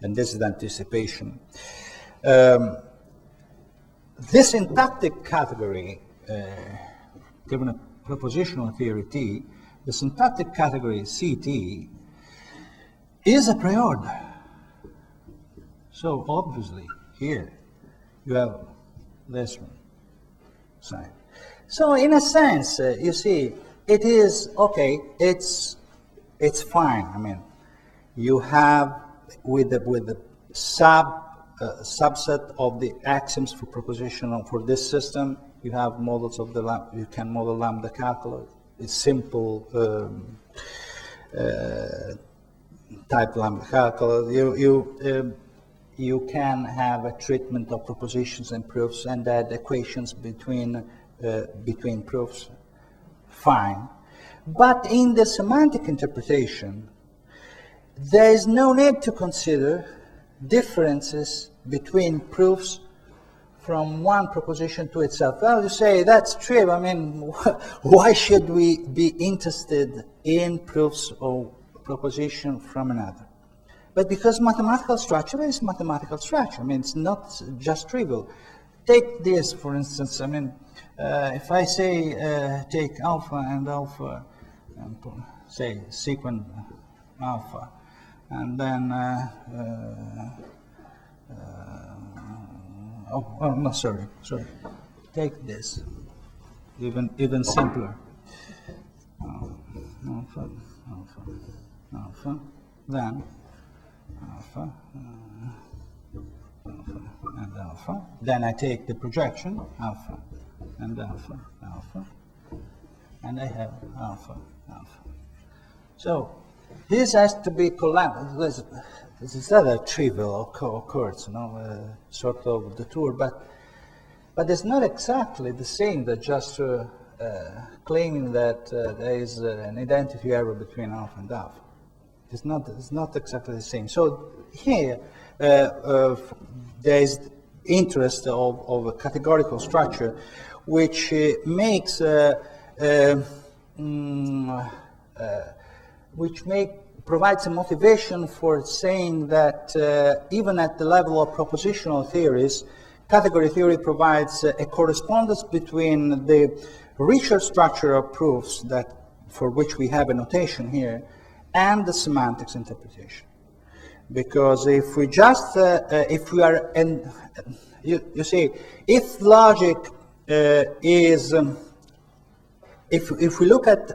and this is the anticipation, this syntactic category, given a propositional theory T, the syntactic category CT is a priori. So obviously, here you have this one sign. So in a sense, you see, it is okay. It's fine. I mean, you have with the subset of the axioms for propositional for this system, you have models of the you can model lambda calculus. It's simple type lambda calculus. You can have a treatment of propositions and proofs and add equations between proofs. Fine. But in the semantic interpretation, there is no need to consider differences between proofs from one proposition to itself. Well, you say, that's true. I mean, why should we be interested in proofs of proposition from another? But because mathematical structure is mathematical structure. I mean, it's not just trivial. Take this, for instance. I mean, if I say take alpha, and say sequence alpha, and then no, sorry, take this, even simpler. Alpha, then alpha, and alpha. Then I take the projection alpha, and alpha, and I have alpha. So this has to be collaborative. This is not a trivial occurrence, sort of detour, but it's not exactly the same that just claiming that there is an identity error between alpha and alpha. It's not exactly the same. So here there is interest of a categorical structure, which makes provides a motivation for saying that even at the level of propositional theories, category theory provides a correspondence between the richer structure of proofs for which we have a notation here, and the semantics interpretation. Because if we just, if we are, you see, if logic is, if we look at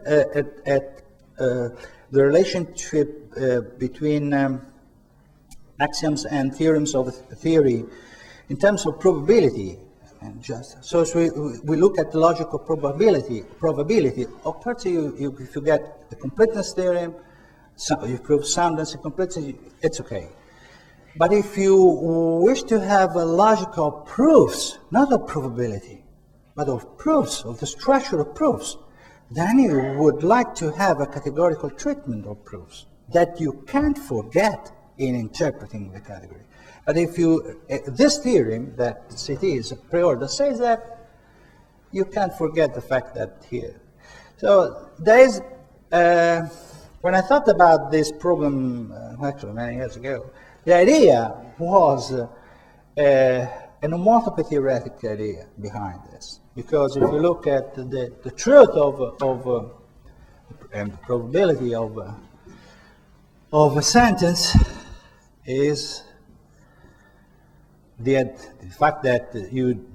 the relationship between axioms and theorems of theory in terms of probability, and just so we look at the logic of probability. Of course, if you get the completeness theorem, so you prove soundness and completeness, it's okay. But if you wish to have a logic of proofs, not of probability, but of proofs, of the structure of proofs, then you would like to have a categorical treatment of proofs that you can't forget in interpreting the category. But if you, this theorem that CT is a priori that says that, you can't forget the fact that here. So there is, when I thought about this problem, actually many years ago, the idea was an homotopy theoretic idea behind this. Because if you look at the truth of and the probability of a sentence is the fact that you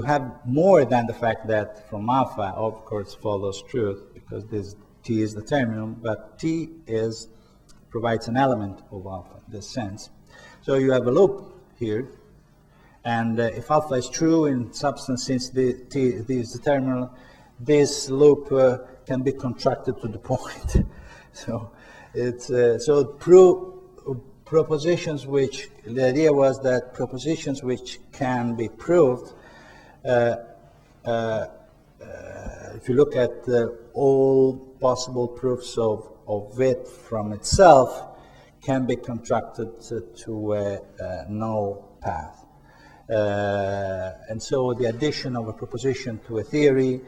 have more than the fact that from alpha, of course, follows truth, because this T is the terminal, but T provides an element of alpha, in this sense. So you have a loop here. And if alpha is true in substance, since T is the terminal, this loop can be contracted to the point. So it's propositions which, the idea was that propositions which can be proved if you look at all possible proofs of it from itself, can be constructed to a null path. And so the addition of a proposition to a theory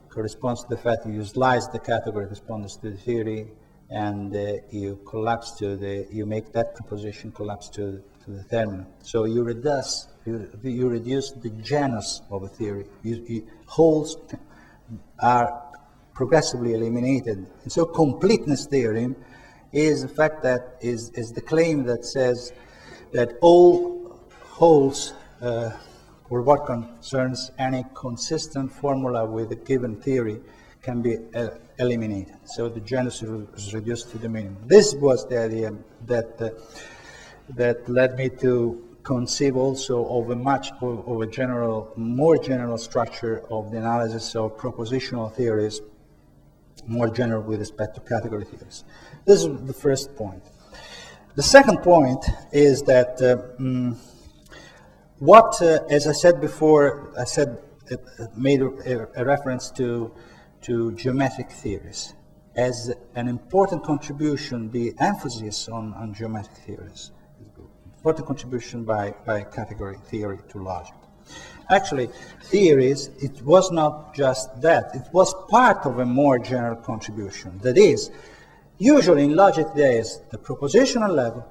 corresponds to the fact that you slice the category corresponds to the theory, and you collapse you make that proposition collapse to the terminal. So you reduce the genus of a theory. Holes are progressively eliminated. And so completeness theorem is the fact that is the claim that says that all holes for what concerns any consistent formula with a given theory can be eliminated. So the genus is reduced to the minimum. This was the idea that led me to conceive also of a more general structure of the analysis of propositional theories, more general with respect to category theories. This is the first point. The second point is that as I said before, made a reference to geometric theories as an important contribution, the emphasis on geometric theories, important contribution by category theory to logic. Actually, theories, it was not just that, it was part of a more general contribution. That is, usually in logic there is the propositional level,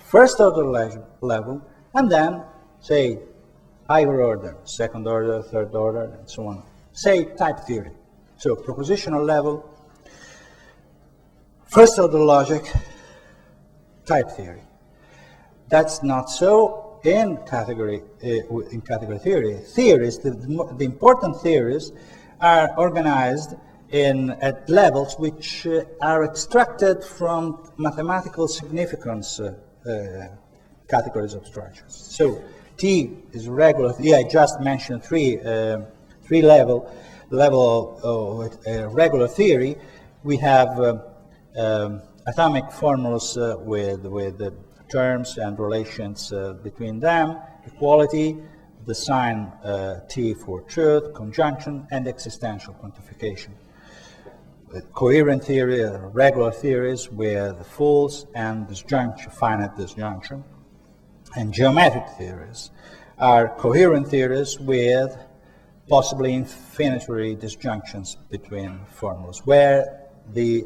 first order level, and then, say, higher order, second order, third order, and so on. Say, type theory. So, propositional level, first order logic, type theory. That's not so in category theory. Theories, the important theories, are organized at levels which are extracted from mathematical significance categories of structures. So T is regular. I just mentioned three level of regular theory. We have atomic formulas with the terms and relations between them, equality, the sign T for truth, conjunction, and existential quantification. Coherent theory, regular theories with false and disjunction, finite disjunction. And geometric theories are coherent theories with possibly infinitary disjunctions between formulas, where the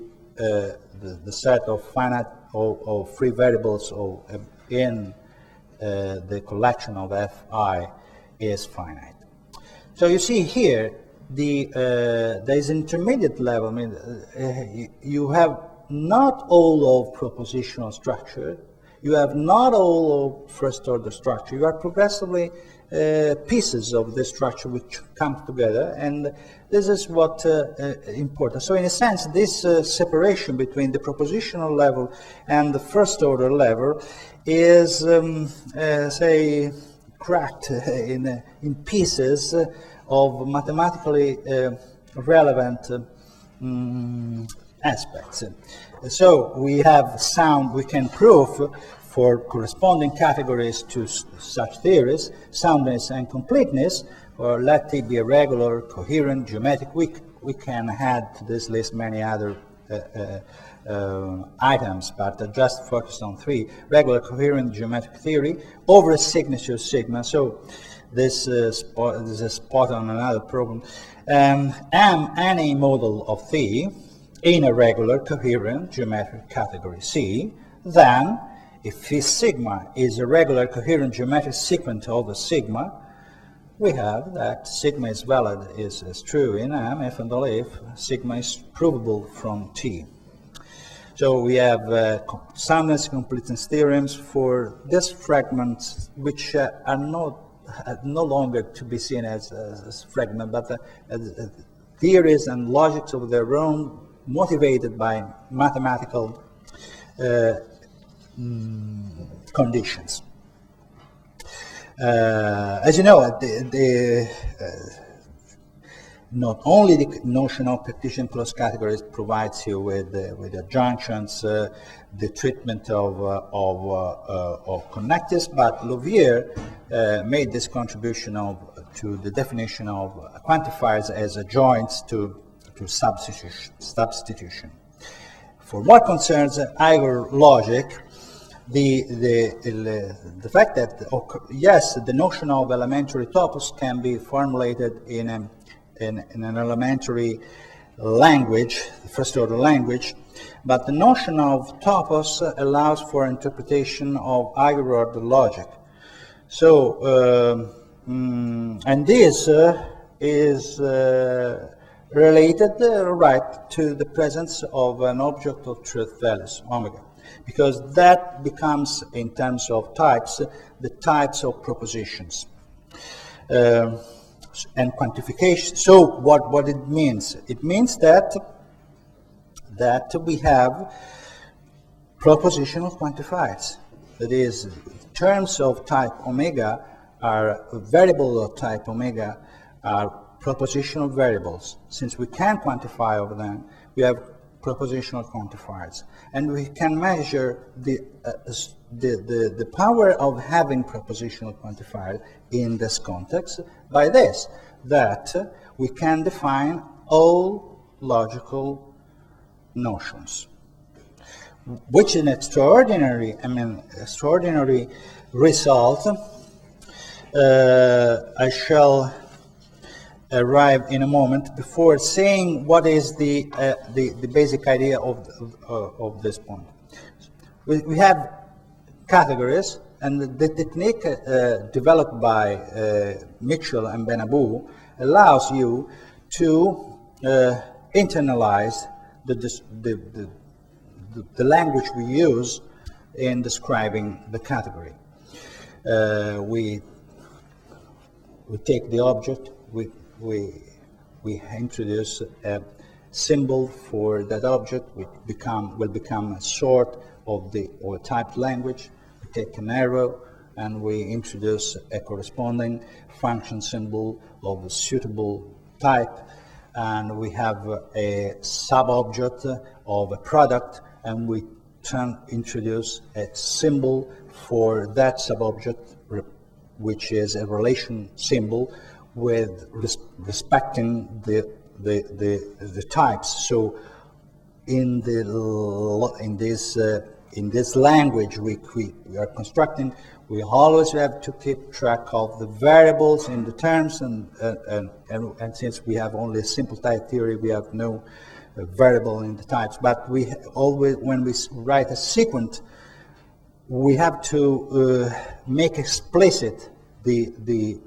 set of finite or free variables in the collection of Fi is finite. So you see here, there's intermediate level. I mean, you have not all of propositional structure. You have not all of first order structure. You are progressively pieces of this structure which come together, and this is what important. So in a sense, this separation between the propositional level and the first order level is, say, cracked in pieces of mathematically relevant aspects. So we can prove for corresponding categories to such theories, soundness and completeness, or let T be a regular, coherent, geometric. We can add to this list many other items, but I just focused on three: regular, coherent, geometric theory over a signature sigma. So this is a spot on another problem. Any model of T in a regular, coherent, geometric category C, then if phi sigma is a regular, coherent, geometric sequence over sigma, we have that sigma is valid, is true in M if and only if sigma is provable from T. So we have soundness completeness theorems for this fragment, which are no longer to be seen as fragment, but as theories and logics of their own, motivated by mathematical conditions. As you know, not only the notion of Cartesian closed categories provides you with adjunctions, the treatment of connectives, but Louvier made this contribution of to the definition of quantifiers as adjoints to substitution. For what concerns Eiger logic, the fact that, yes, the notion of elementary topos can be formulated in an elementary language, first-order language, but the notion of topos allows for interpretation of higher-order logic. So, and this is related, right, to the presence of an object of truth values, omega, because that becomes, in terms of types, the types of propositions. And quantification. So what it means? It means that we have propositional quantifiers. That is, terms of type omega are variable of type omega are propositional variables. Since we can quantify over them, we have propositional quantifiers, and we can measure the power of having propositional quantifier in this context by this, that we can define all logical notions, which is an extraordinary result. I shall arrive in a moment. Before saying what is the basic idea of this point, we have categories, and the technique developed by Mitchell and Benabou allows you to internalize the language we use in describing the category. We take the object, we introduce a symbol for that object, which will become a sort of the typed language. We take an arrow and we introduce a corresponding function symbol of a suitable type, and we have a sub-object of a product, and we introduce a symbol for that sub-object, which is a relation symbol with respecting the types. So in this language we are constructing, we always have to keep track of the variables in the terms, and since we have only a simple type theory, we have no variable in the types. But we always, when we write a sequence, we have to make explicit the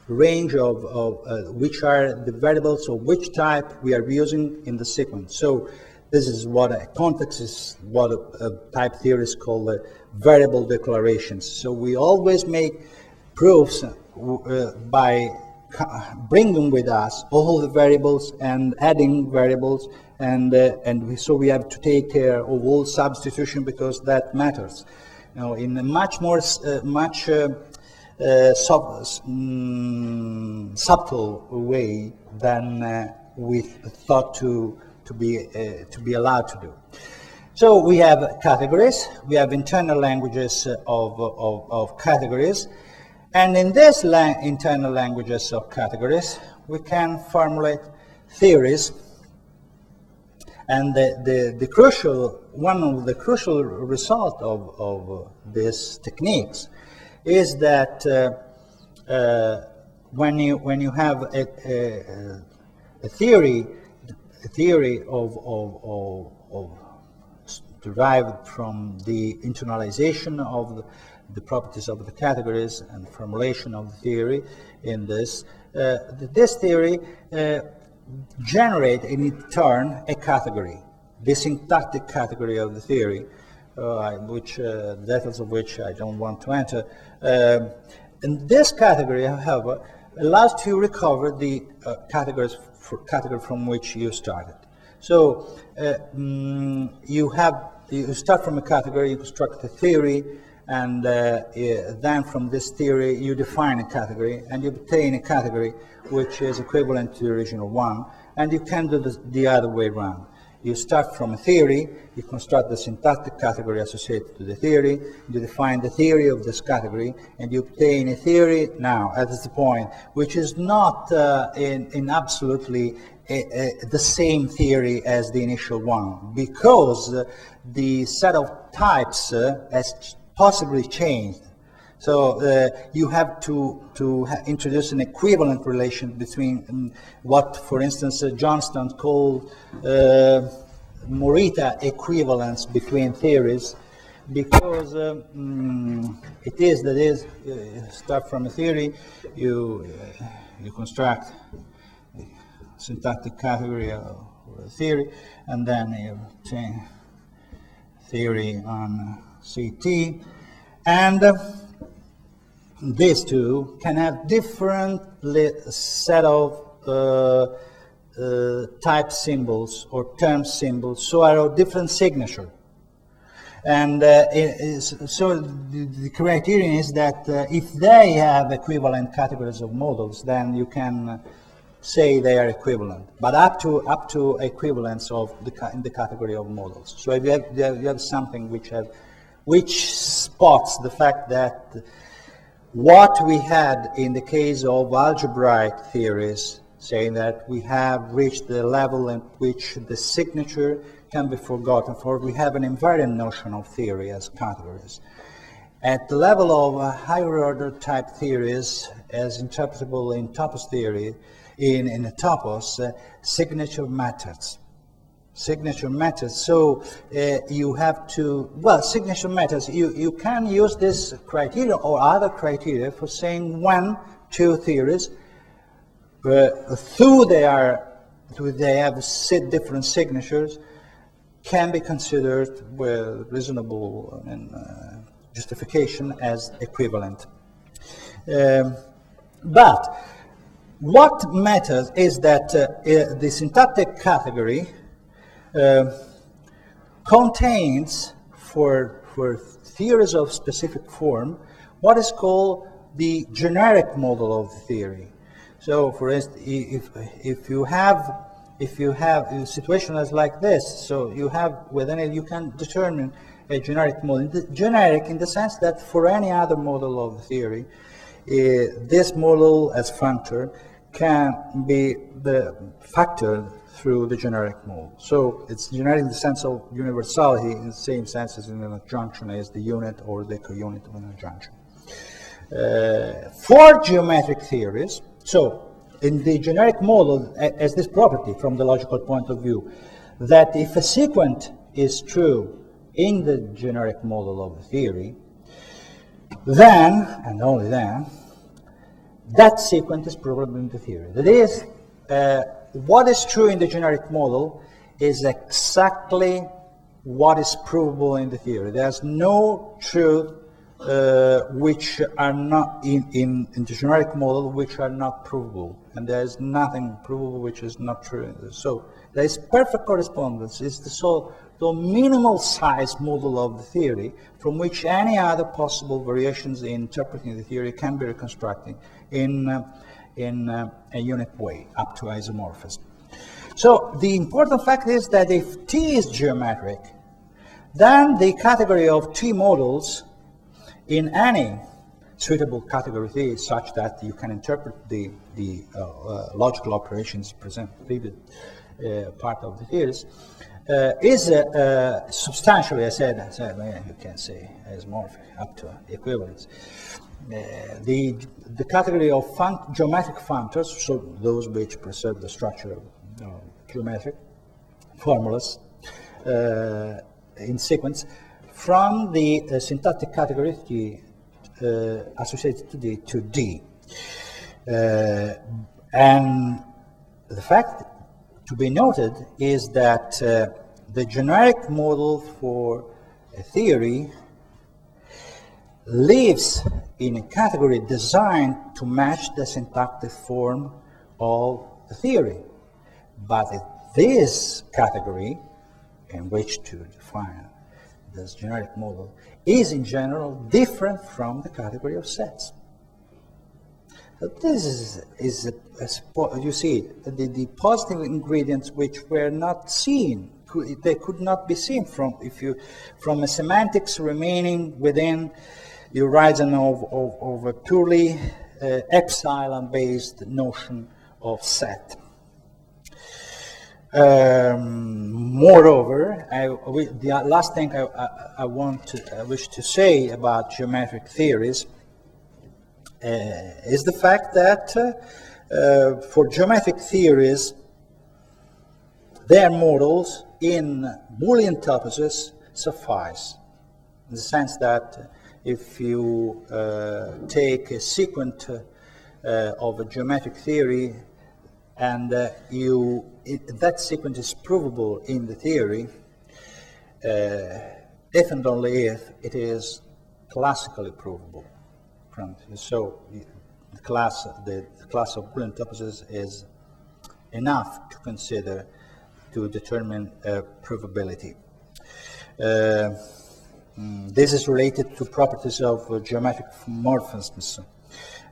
range of which are the variables of which type we are using in the sequence. So this is what a context is, what a type theory is called variable declarations. So we always make proofs by bringing with us all the variables and adding variables, so we have to take care of all substitution, because that matters. You know, in a much more subtle way than we thought to be allowed to do. So we have categories, we have internal languages of categories, and in these internal languages of categories, we can formulate theories. And one of the crucial results of these techniques is that when you have a theory of derived from the internalization of the properties of the categories and formulation of the theory in this, this theory generate in its turn a category, the syntactic category of the theory, which details of which I don't want to enter. And this category, however, allows to recover the category from which you started. So you start from a category, you construct a theory, and then from this theory you define a category, and you obtain a category which is equivalent to the original one, and you can do this the other way around. You start from a theory, you construct the syntactic category associated to the theory, you define the theory of this category, and you obtain a theory now, at this point, which is not in absolutely the same theory as the initial one, because the set of types has possibly changed. So you have to introduce an equivalent relation between what, for instance, Johnston called Morita equivalence between theories, because it is start from a theory, you construct a syntactic category or a theory, and then you obtain theory on CT, and these two can have different set of type symbols or term symbols, so are of different signature. And so the criterion is that if they have equivalent categories of models, then you can say they are equivalent, but up to equivalence of in the category of models. So if you have something which spots the fact that what we had in the case of algebraic theories, saying that we have reached the level in which the signature can be forgotten, for we have an invariant notion of theory as categories. At the level of higher order type theories, as interpretable in topos theory, in a topos, signature matters. Signature matters, so you have to, well, signature matters, you can use this criteria or other criteria for saying when two theories, though they have different signatures, can be considered with reasonable justification as equivalent. But what matters is that the syntactic category contains, for theories of specific form, what is called the generic model of the theory. So, for instance, if you have a situation as like this, so you have within it, you can determine a generic model. Generic in the sense that for any other model of the theory, this model as functor can be factored through the generic model. So it's generic in the sense of universality, in the same sense as in an adjunction as the unit or the co-unit of an adjunction. For geometric theories, so in the generic model, as this property from the logical point of view, that if a sequent is true in the generic model of the theory, then, and only then, that sequent is provable in the theory. That is, what is true in the generic model is exactly what is provable in the theory. There's no truth which are not in the generic model which are not provable, and there is nothing provable which is not true. So there is perfect correspondence. It's the minimal size model of the theory from which any other possible variations in interpreting the theory can be reconstructed in a unit way up to isomorphism. So the important fact is that if T is geometric, then the category of T models in any suitable category theory such that you can interpret the logical operations present previous part of the theories is substantially, I said, you can say isomorphic up to equivalence. The category of geometric functors, so those which preserve the structure of geometric formulas in sequence, from the syntactic category associated to D. And the fact to be noted is that the generic model for a theory lives in a category designed to match the syntactic form of the theory. But this category in which to define this generic model is in general different from the category of sets. So this is you see, the positive ingredients which were not seen they could not be seen from a semantics remaining within the horizon of a purely epsilon-based notion of set. Moreover, the last thing I wish to say about geometric theories is the fact that for geometric theories, their models in Boolean toposes suffice, in the sense that if you take a sequent of a geometric theory and that sequence is provable in the theory, if and only if it is classically provable. So the class of Boolean toposes is enough to consider to determine provability. This is related to properties of geometric morphisms,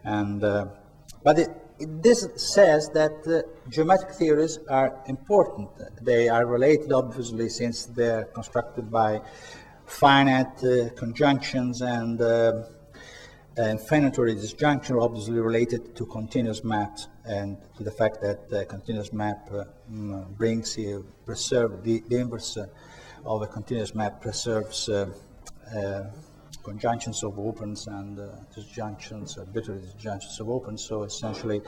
and this says that geometric theories are important. They are related, obviously, since they're constructed by finite conjunctions and infinitary disjunction, obviously related to continuous maps and to the fact that the continuous map brings you preserve the inverse of a continuous map preserves conjunctions of opens and disjunctions, arbitrary disjunctions of opens. So essentially,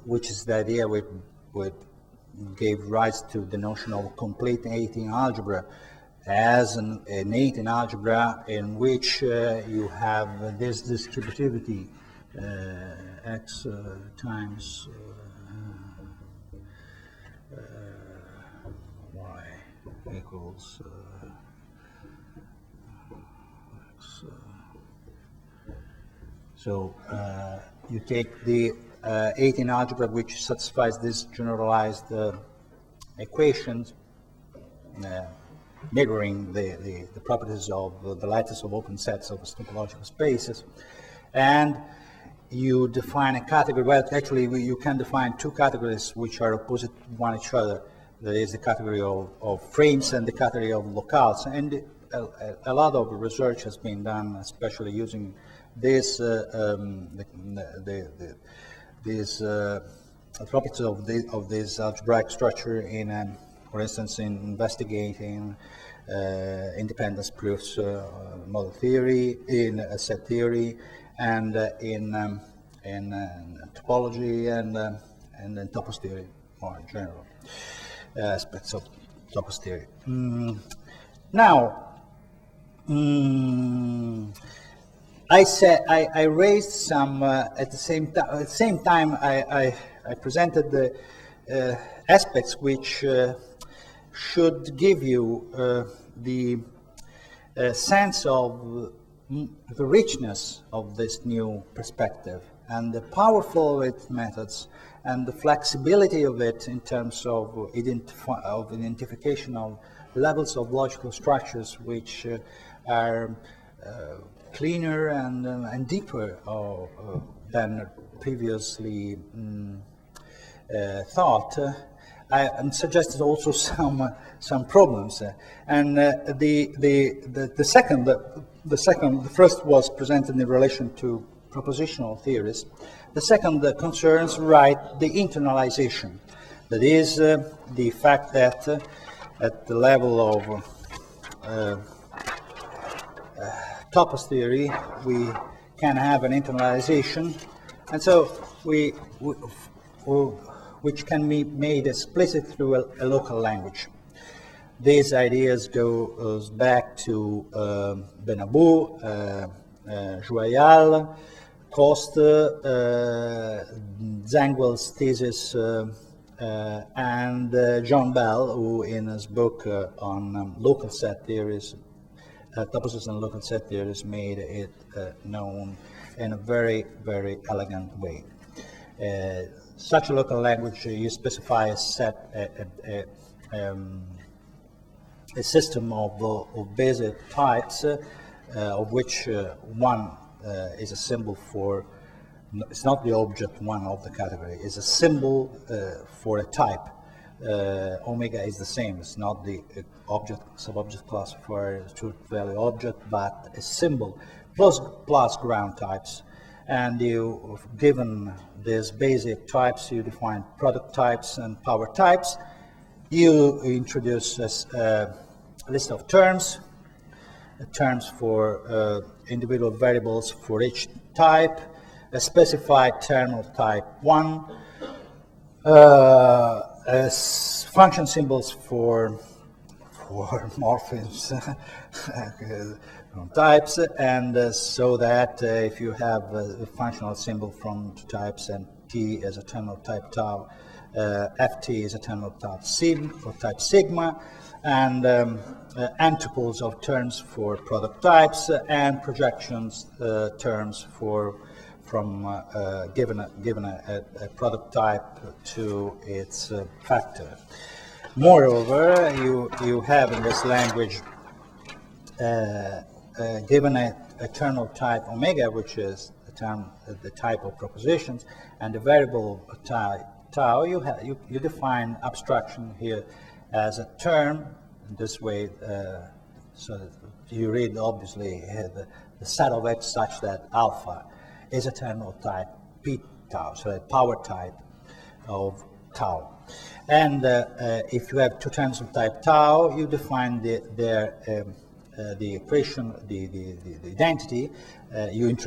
which is the idea which gave rise to the notion of complete 18 algebra as an 18 algebra in which you have this distributivity x times y equals x. So you take the 18 algebra which satisfies these generalized equations, mirroring the properties of the lattice of open sets of topological spaces, and you define a category. Well, actually, you can define two categories which are opposite to one each other. There is the category of frames and the category of locales, and a lot of research has been done, especially using this these properties of this algebraic structure in, for instance, in investigating independence proofs, model theory, in set theory, and in topology and in topos theory, more in general aspects of topos theory. Now, I raised some at the same time I presented the aspects which should give you the sense of the richness of this new perspective and the powerful of its methods and the flexibility of it in terms of identification of levels of logical structures which are cleaner and deeper than previously thought. I suggested also some problems, and the first was presented in relation to propositional theories. The second concerns the internalization. That is the fact that at the level of topos theory, we can have an internalization, and so which can be made explicit through a local language. These ideas goes back to Benabou, Joyal, Coste, Zangwill's thesis, and John Bell, who in his book on local set theories, toposes and local set theories, made it known in a very, very elegant way. Such a local language, you specify a set, a system of basic types, of which one is a symbol for, it's not the object one of the category, is a symbol for a type. omega is the same. It's not the object, sub-object classifier, truth value object, but a symbol plus ground types. And you, given these basic types, you define product types and power types. You introduce a list of terms for individual variables for each type, a specified term of type 1, as function symbols for morphisms types, and so that if you have a functional symbol from two types and t as a term of type tau, ft is a term of type sigma, and antiples of terms for product types, and projections terms from given a product type to its factor. Moreover, you have in this language given a term of type omega, which is the type of propositions, and the variable tau, you define abstraction here as a term in this way, so that you read obviously the set of x such that alpha is a term of type p tau, so a power type of tau. And if you have two terms of type tau, you define the equation, the identity. You can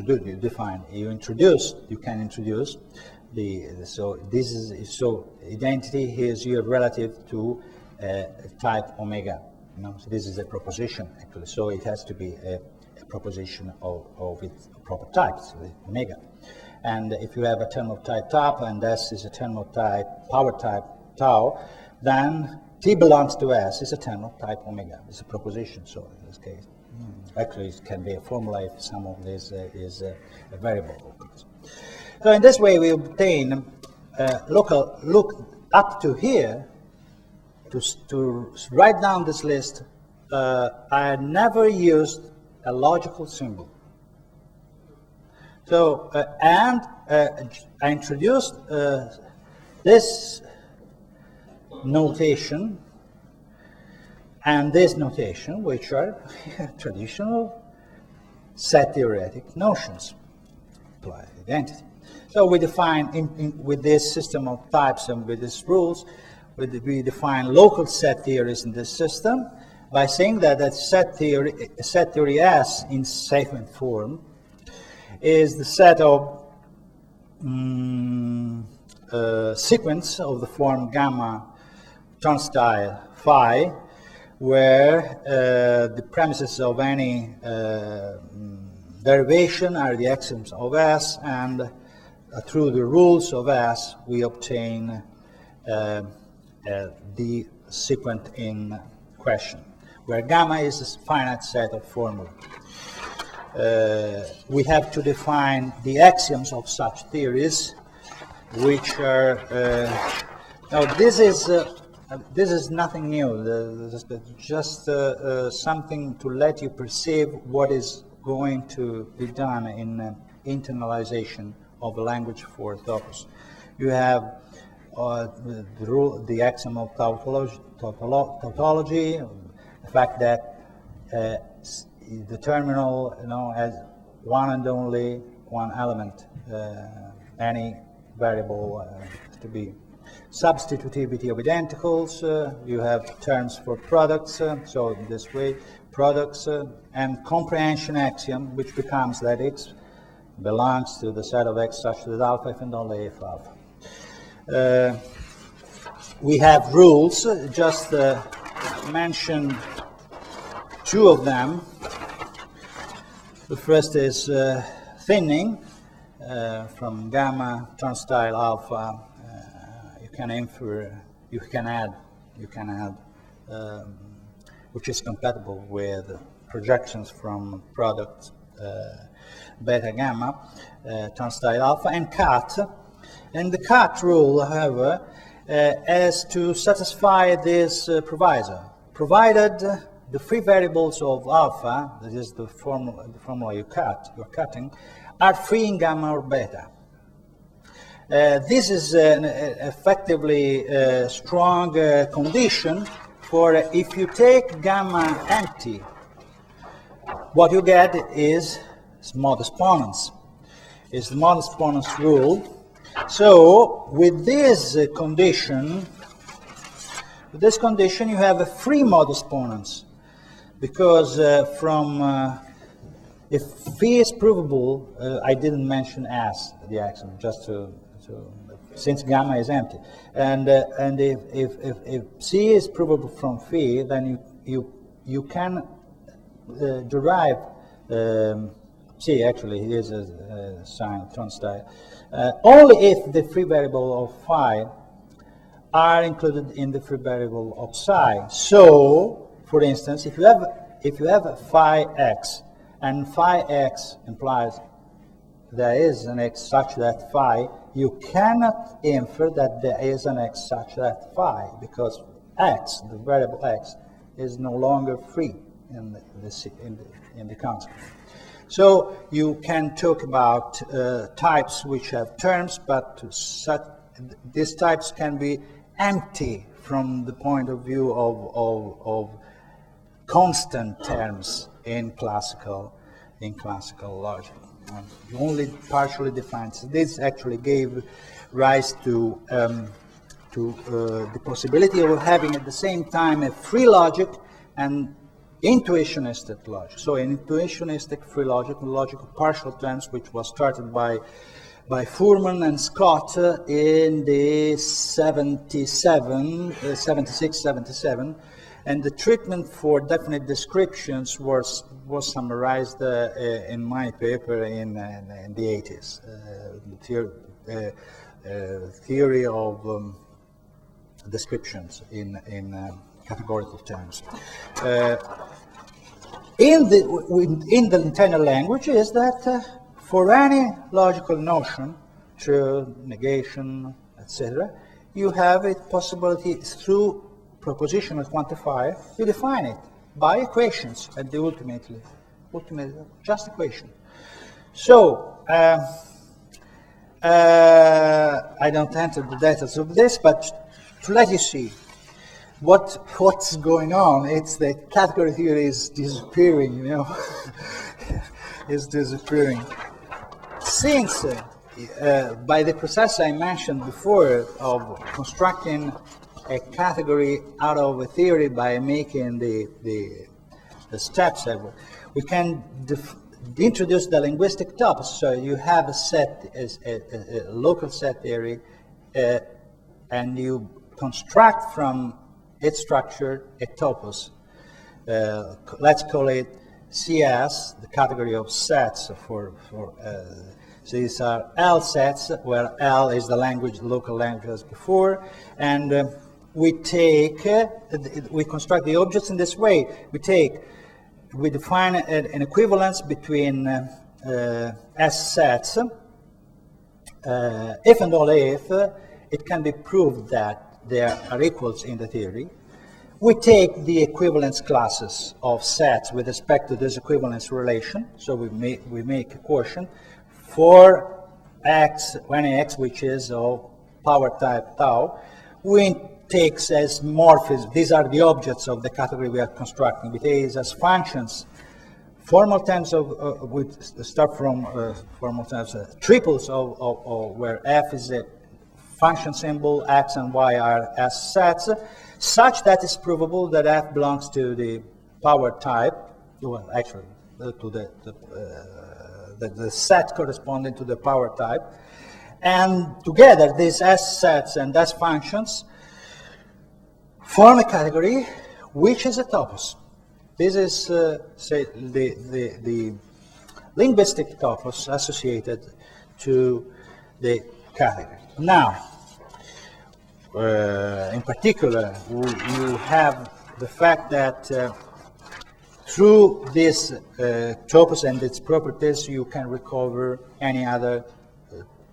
introduce so identity is here relative to type omega. So this is a proposition actually. So it has to be a proposition of its proper types, omega. And if you have a term of type tau and S is a term of type power type tau, then T belongs to S is a term of type omega. It's a proposition, so in this case. Actually, it can be a formula if some of this is a variable. So in this way, we obtain look up to here to write down this list. I never used a logical symbol. So I introduced this notation and this notation, which are traditional set theoretic notions, apply identity. So we define with this system of types and with these rules, we define local set theories in this system by saying that set theory S in segment form is the set of sequence of the form gamma turnstile phi, where the premises of any derivation are the axioms of S, and through the rules of S we obtain the sequence in question, where gamma is a finite set of formulae. We have to define the axioms of such theories, which are now this is nothing new. Just something to let you perceive what is going to be done in internalization of a language for topos. You have the axiom of tautology, the fact that the terminal, has one and only one element, any variable to be substitutivity of identicals. You have terms for products, so in this way, products, and comprehension axiom, which becomes that X belongs to the set of X such that alpha if and only if alpha. We have rules, just mention two of them. The first is thinning from gamma turnstile alpha. You can add, which is compatible with projections from product beta gamma turnstile alpha, and cut. And the cut rule, however, is to satisfy this proviso, provided the free variables of alpha, that is the formula you're cutting, are free in gamma or beta. This is an effectively strong condition for if you take gamma empty, what you get is modus ponens. Is the modus ponens rule. So with this condition, you have a free modus ponens, because if phi is provable, I didn't mention as the axiom, just to since gamma is empty, and if C is provable from phi, then you can derive C. Actually, here's a sign of turnstile. Only if the free variable of phi are included in the free variable of psi. So, for instance, if you have a phi x, and phi x implies there is an x such that phi, you cannot infer that there is an x such that phi, because x, the variable x, is no longer free in the consequence. So you can talk about types which have terms, but these types can be empty from the point of view of constant terms in classical logic. Only partially defined. So this actually gave rise to the possibility of having at the same time a free logic and intuitionistic logic. So in intuitionistic free logic, logic of partial terms, which was started by Fuhrman and Scott in the 76, 77, and the treatment for definite descriptions was summarized in my paper in the 80s. Theory of descriptions in categorical terms. In the internal language is that for any logical notion, true, negation, etc., you have a possibility through propositional quantifier, you define it by equations at the ultimately just equation. So I don't enter the details of this, but to let you see what's going on, it's that category theory is disappearing, is disappearing. Since by the process I mentioned before of constructing a category out of a theory by making the steps, we can introduce the linguistic topos. So you have a set, a local set theory, and you construct from its structure a topos. Let's call it CS, the category of sets so these are L sets, where L is the language, the local language as before, and we construct the objects in this way. We define an equivalence between S sets, if and only if it can be proved that there are equals in the theory. We take the equivalence classes of sets with respect to this equivalence relation, so we make a quotient for x, when x, which is of power type tau. We take as morphisms, these are the objects of the category we are constructing. We take as functions formal terms we start from formal terms, triples of where f is a function symbol, x and y are as sets, such that it's provable that f belongs to the power type, well, actually, to the set corresponding to the power type. And together, these S sets and S functions form a category which is a topos. This is, say, the linguistic topos associated to the category. Now, in particular, you have the fact that through this topos and its properties, you can recover any other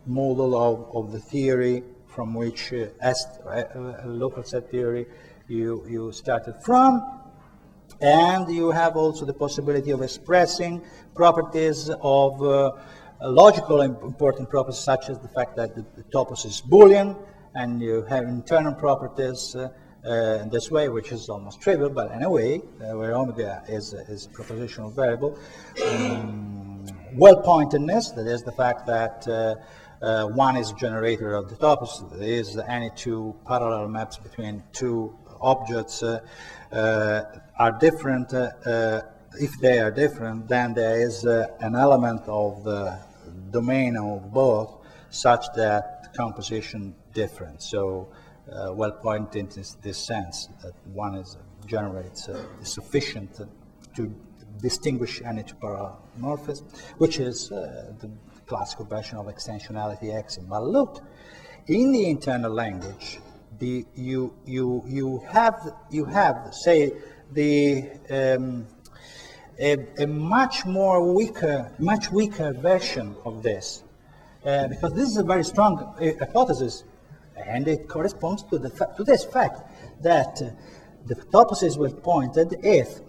model of the theory from which, as local set theory, you started from. And you have also the possibility of expressing properties of logical important properties such as the fact that the topos is Boolean and you have internal properties in this way, which is almost trivial, but anyway, where omega is a propositional variable. Well-pointedness, that is the fact that one is a generator of the topos, there is any two parallel maps between two objects are different. If they are different, then there is an element of the domain of both such that the composition different. So well pointed in this sense that one is generates is sufficient to distinguish any two parallel morphisms, which is the classical version of extensionality axiom. But look, in the internal language, you have say a much weaker version of this, because this is a very strong hypothesis, and it corresponds to this fact that the topos is well pointed if,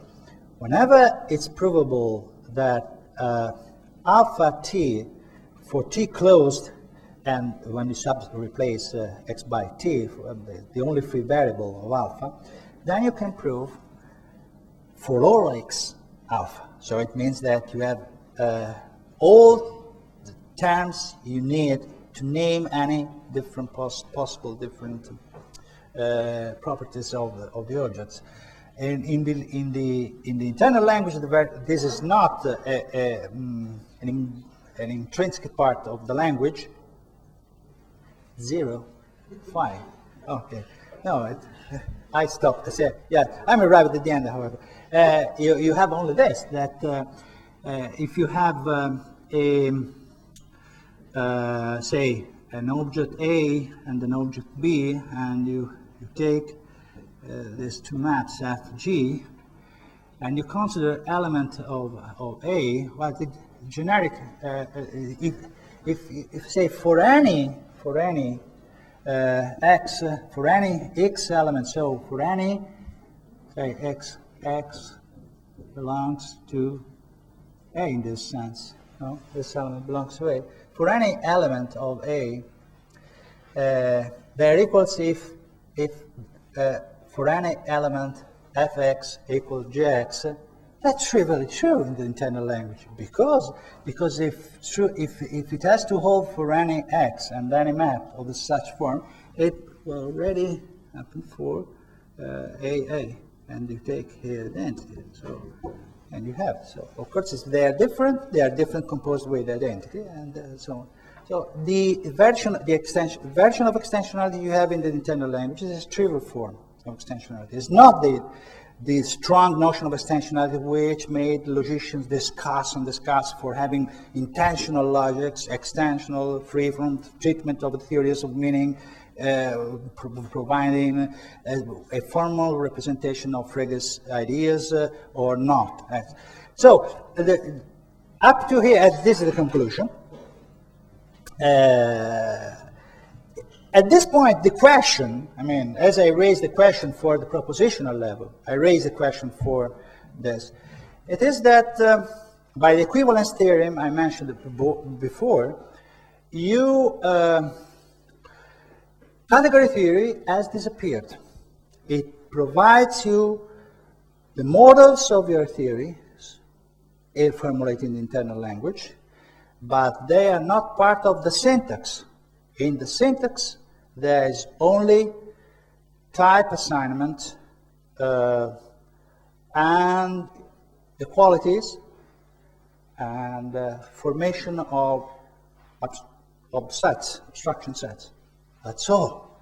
whenever it's provable that alpha t for t closed, and when you replace x by t, the only free variable of alpha, then you can prove for all x alpha. So it means that you have all the terms you need to name any different possible different properties of the objects. And in the internal language, this is not an intrinsic part of the language. 0, 5. Okay. No, I stopped to say, yeah, I'm arrived at the end, however. You have only this, that if you have say, an object A and an object B, and you take these two maps F, G, and you consider element of A, well, the generic, if say for any x, for any x element, so for any, say, x belongs to A in this sense, no? This element belongs to A. For any element of A, they're equals if for any element fx equals gx. That's trivially true in the internal language, because if it has to hold for any x and any map of such form, it will already happen for AA, and you take here identity. So, and you have, so of course they are different composed with identity, and so on. So the version of extensionality you have in the internal language is a trivial form of extensionality. It's not the strong notion of extensionality which made logicians discuss for having intentional logics, extensional, free from treatment of the theories of meaning, providing a formal representation of Frege's ideas or not. So up to here, this is the conclusion. At this point, the question, I mean, as I raised the question for the propositional level, I raised the question for this. It is that by the equivalence theorem I mentioned before, category theory has disappeared. It provides you the models of your theory, formulated in the internal language, but they are not part of the syntax. In the syntax, there is only type assignment and equalities and formation of sets, abstraction sets. That's all.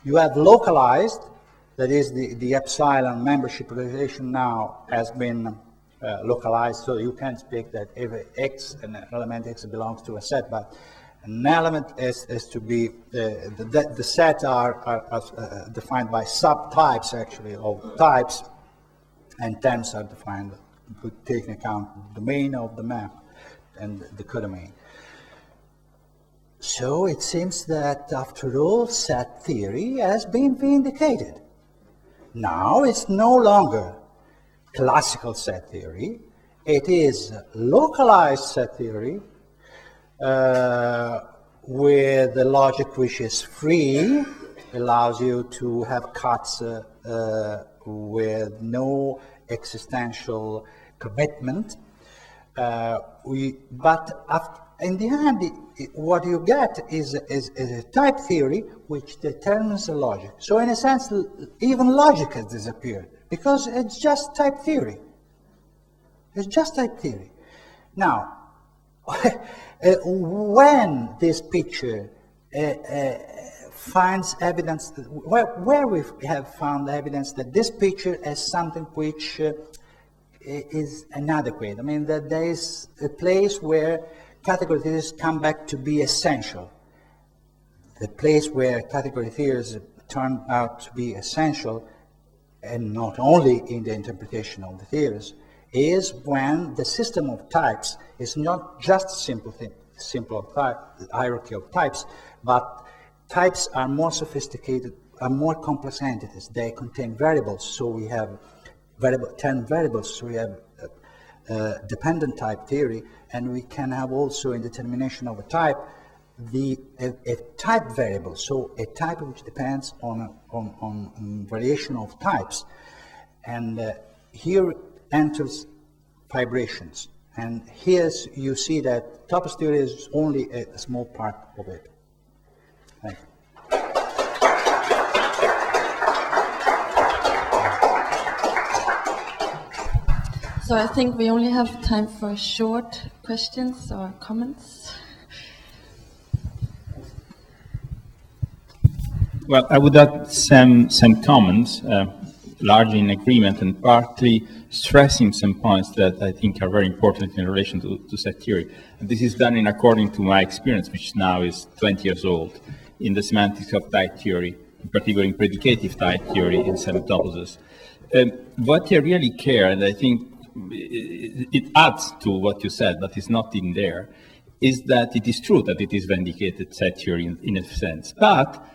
You have localized, that is the epsilon membership relation now has been localized, so you can speak that if X, an element X belongs to a set, but an element is to be, the sets are defined by subtypes, actually, of types, and terms are defined to take into account the domain of the map and the codomain. So it seems that, after all, set theory has been vindicated. Now it's no longer classical set theory. It is localized set theory, with the logic which is free, allows you to have cuts with no existential commitment. In the end, what you get is a type theory which determines the logic. So in a sense, even logic has disappeared because it's just type theory. It's just type theory. Now, when this picture finds evidence, where we have found evidence that this picture is something which is inadequate. I mean, that there is a place where category theories come back to be essential. The place where category theories turn out to be essential, and not only in the interpretation of the theories, is when the system of types is not just simple hierarchy of types, but types are more sophisticated, are more complex entities. They contain variables, so we have 10 variables, so we have dependent type theory, and we can have also in determination of a type a type variable, so a type which depends on variation of types. And here enters vibrations, and here you see that topos theory is only a small part of it. Thank you. So I think we only have time for short questions or comments. Well, I would add some comments, largely in agreement and partly stressing some points that I think are very important in relation to set theory. And this is done in according to my experience, which now is 20 years old, in the semantics of type theory, in particular in predicative type theory in some toposes. What I really care, and I think it adds to what you said, but it's not in there, is that it is true that it is vindicated set theory in a sense, but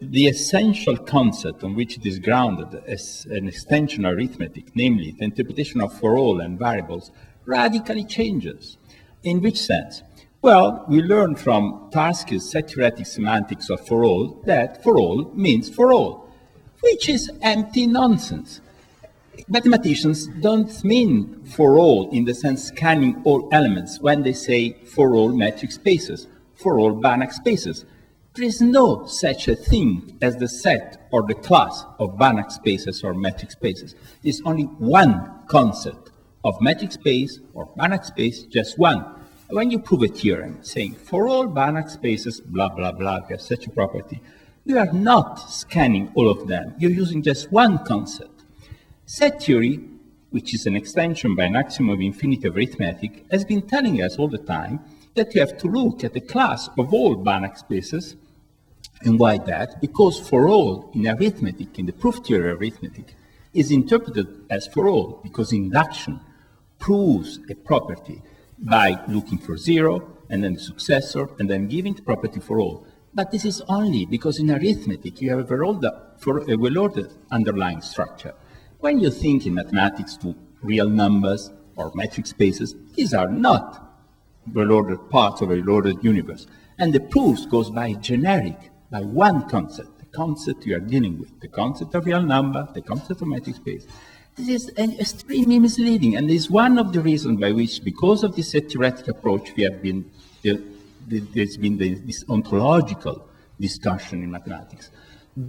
the essential concept on which it is grounded as an extension of arithmetic, namely the interpretation of for all and variables, radically changes. In which sense? Well, we learned from Tarski's set theoretic semantics of for all that for all means for all, which is empty nonsense. Mathematicians don't mean for all in the sense scanning all elements when they say for all metric spaces, for all Banach spaces. There is no such a thing as the set or the class of Banach spaces or metric spaces. There's only one concept of metric space or Banach space, just one. When you prove a theorem saying for all Banach spaces, blah, blah, blah, you have such a property, you are not scanning all of them. You're using just one concept. Set theory, which is an extension by an axiom of infinity of arithmetic, has been telling us all the time that you have to look at the class of all Banach spaces. And why that? Because for all in arithmetic, in the proof theory of arithmetic, is interpreted as for all, because induction proves a property by looking for zero, and then the successor, and then giving the property for all. But this is only because in arithmetic you have a well-ordered underlying structure. When you think in mathematics to real numbers or metric spaces, these are not well-ordered parts of a well-ordered universe. And the proof goes by generic, by one concept, the concept you are dealing with, the concept of real number, the concept of metric space. This is extremely misleading, and is one of the reasons by which, because of this theoretic approach, we have been there's been this ontological discussion in mathematics.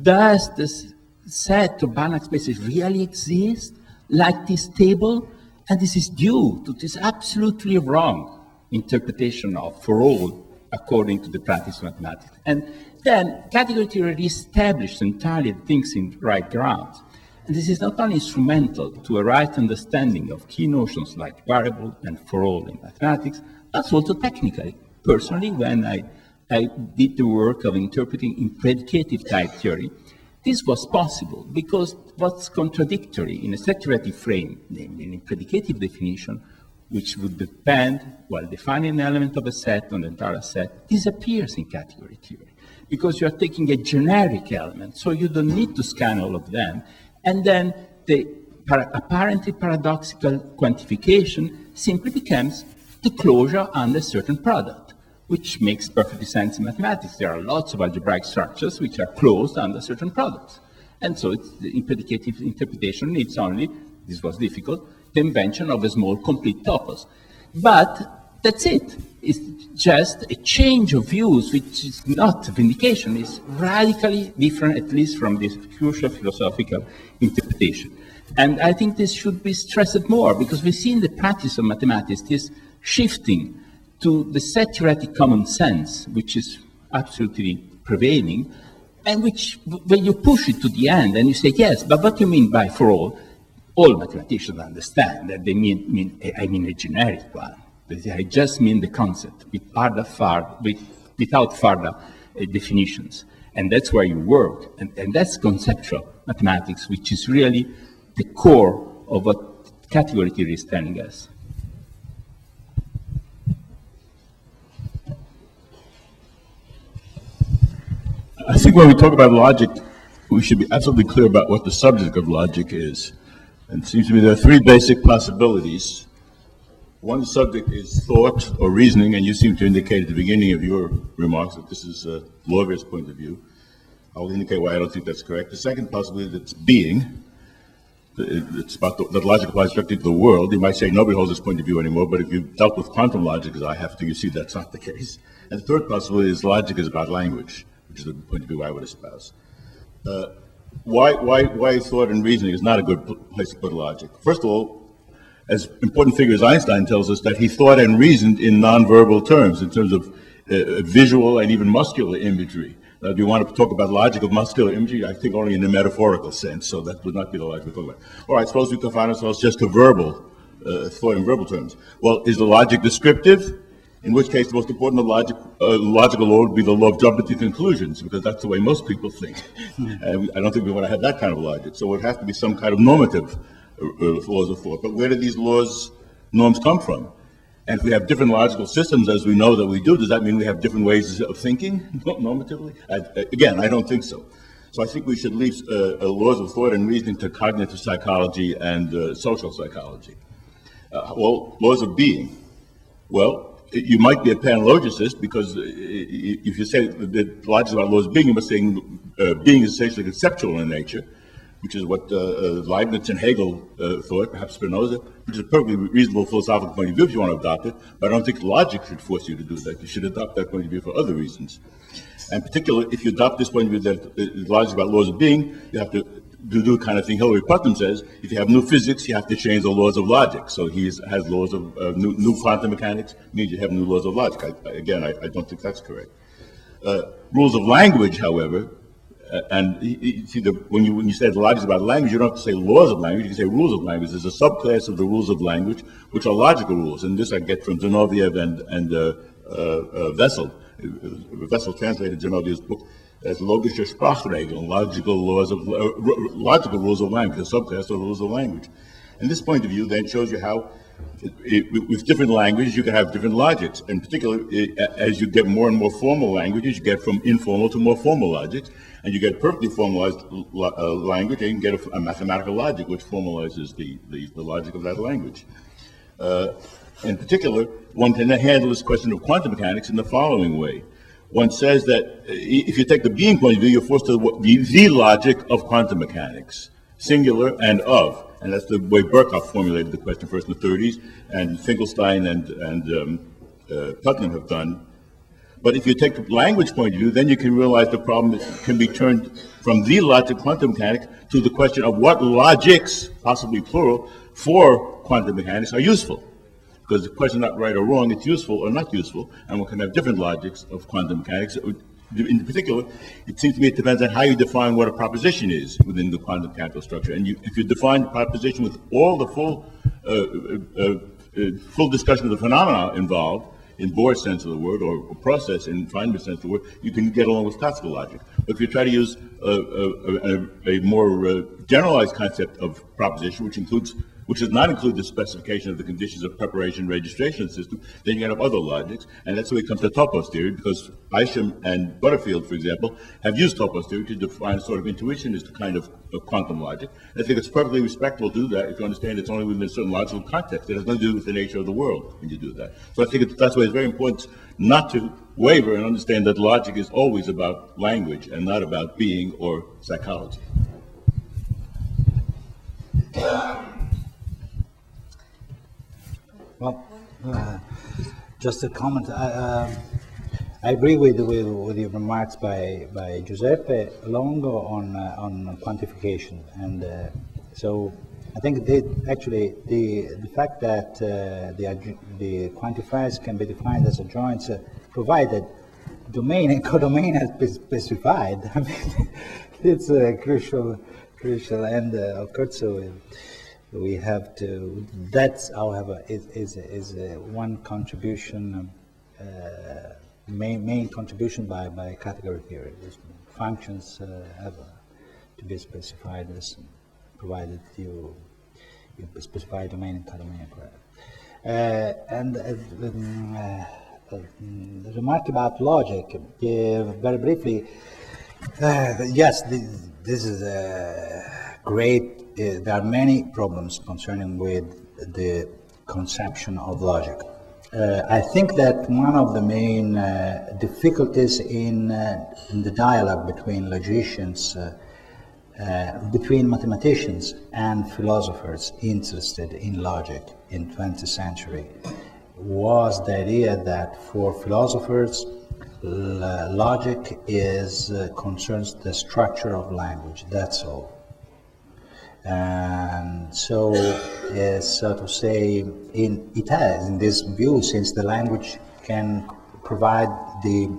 Does this set of Banach spaces really exist like this table? And this is due to this absolutely wrong interpretation of for all according to the practice of mathematics. And then category theory reestablished entirely things in right grounds. And this is not only instrumental to a right understanding of key notions like variable and for all in mathematics, but also technically. Personally, when I did the work of interpreting in predicative type theory, this was possible because what's contradictory in a set theoretic frame, namely in a predicative definition, which would depend, while defining an element of a set on the entire set, disappears in category theory. Because you are taking a generic element, so you don't need to scan all of them. And then the apparently paradoxical quantification simply becomes the closure under a certain product. which makes perfectly sense in mathematics. There are lots of algebraic structures which are closed under certain products. And so the implicative interpretation needs only, this was difficult, the invention of a small complete topos. But that's it. It's just a change of views, which is not vindication. It's radically different, at least from this crucial philosophical interpretation. And I think this should be stressed more, because we see in the practice of mathematics this shifting to the set theoretic common sense, which is absolutely prevailing, and which, when you push it to the end and you say, yes, but what do you mean by for all mathematicians understand that they mean a generic one. I just mean the concept without further definitions. And that's where you work. And that's conceptual mathematics, which is really the core of what category theory is telling us. I think when we talk about logic, we should be absolutely clear about what the subject of logic is. And it seems to me there are three basic possibilities. One subject is thought or reasoning, and you seem to indicate at the beginning of your remarks that this is a Laurier's point of view. I'll indicate why I don't think that's correct. The second possibility is it's being. It's about that logic applies directly to the world. You might say nobody holds this point of view anymore, but if you've dealt with quantum logic, as I have to, you see that's not the case. And the third possibility is logic is about language, which is the point of view I would espouse. Why thought and reasoning is not a good place to put logic. First of all, as important figure as Einstein tells us that he thought and reasoned in nonverbal terms, in terms of visual and even muscular imagery. Now, if you want to talk about logic of muscular imagery, I think only in a metaphorical sense, so that would not be the logic we're talking about. All right, suppose we confine ourselves just to verbal thought in verbal terms. Well, is the logic descriptive? In which case, the most important logical law would be the law of jumping to conclusions, because that's the way most people think. And I don't think we want to have that kind of logic. So it would have to be some kind of normative laws of thought. But where do these norms come from? And if we have different logical systems, as we know that we do, does that mean we have different ways of thinking normatively? Again, I don't think so. So I think we should leave laws of thought and reasoning to cognitive psychology and social psychology. Well, laws of being. Well, you might be a panlogicist, because if you say that logic is about laws of being, you must say being is essentially conceptual in nature, which is what Leibniz and Hegel thought, perhaps Spinoza, which is a perfectly reasonable philosophical point of view if you want to adopt it, but I don't think logic should force you to do that. You should adopt that point of view for other reasons. And particularly, if you adopt this point of view that logic is about laws of being, you have to do the kind of thing Hilary Putnam says: if you have new physics, you have to change the laws of logic. So he has laws of new quantum mechanics, means you have new laws of logic. I don't think that's correct. Rules of language, however, and you see, when you say the logic is about language, you don't have to say laws of language, you can say rules of language. There's a subclass of the rules of language, which are logical rules, and this I get from Zinoviev and Wessel. Wessel translated Zinoviev's book as logische Sprachregeln, logical rules of language, a subclass of the rules of language. And this point of view then shows you how, with different languages, you can have different logics. In particular, as you get more and more formal languages, you get from informal to more formal logics, and you get perfectly formalized language, and you can get a mathematical logic which formalizes the logic of that language. In particular, one can handle this question of quantum mechanics in the following way. One says that if you take the being point of view, you're forced to the logic of quantum mechanics, singular and of. And that's the way Birkhoff formulated the question first in the 30s, and Finkelstein and Putnam have done. But if you take the language point of view, then you can realize the problem can be turned from the logic of quantum mechanics to the question of what logics, possibly plural, for quantum mechanics are useful. Because the question is not right or wrong, it's useful or not useful, and one can have different logics of quantum mechanics. In particular, it seems to me it depends on how you define what a proposition is within the quantum mechanical structure. And if you define the proposition with all the full discussion of the phenomena involved, in Bohr's sense of the word, or process in Feynman's sense of the word, you can get along with classical logic. But if you try to use a more generalized concept of proposition, which includes which does not include the specification of the conditions of preparation registration system, then you have other logics, and that's where we come to topos theory, because Isham and Butterfield, for example, have used topos theory to define a sort of intuitionist kind of quantum logic. I think it's perfectly respectable to do that if you understand it's only within a certain logical context. It has nothing to do with the nature of the world when you do that. So I think that's why it's very important not to waver and understand that logic is always about language and not about being or psychology. Well, just a comment. I agree with your remarks by Giuseppe Longo on quantification, and so I think the fact that the quantifiers can be defined as adjoints, provided domain and codomain has been specified. I mean, it's crucial, and of course, so we have to. That's, however, is one contribution, main contribution by category theory. These functions have to be specified as provided you specify domain and codomain. And the remark about logic, very briefly. Yes, this is great. There are many problems concerning with the conception of logic. I think that one of the main difficulties in the dialogue between logicians, between mathematicians and philosophers interested in logic in 20th century was the idea that for philosophers logic concerns the structure of language, that's all. And so, so to say, it has in this view, since the language can provide the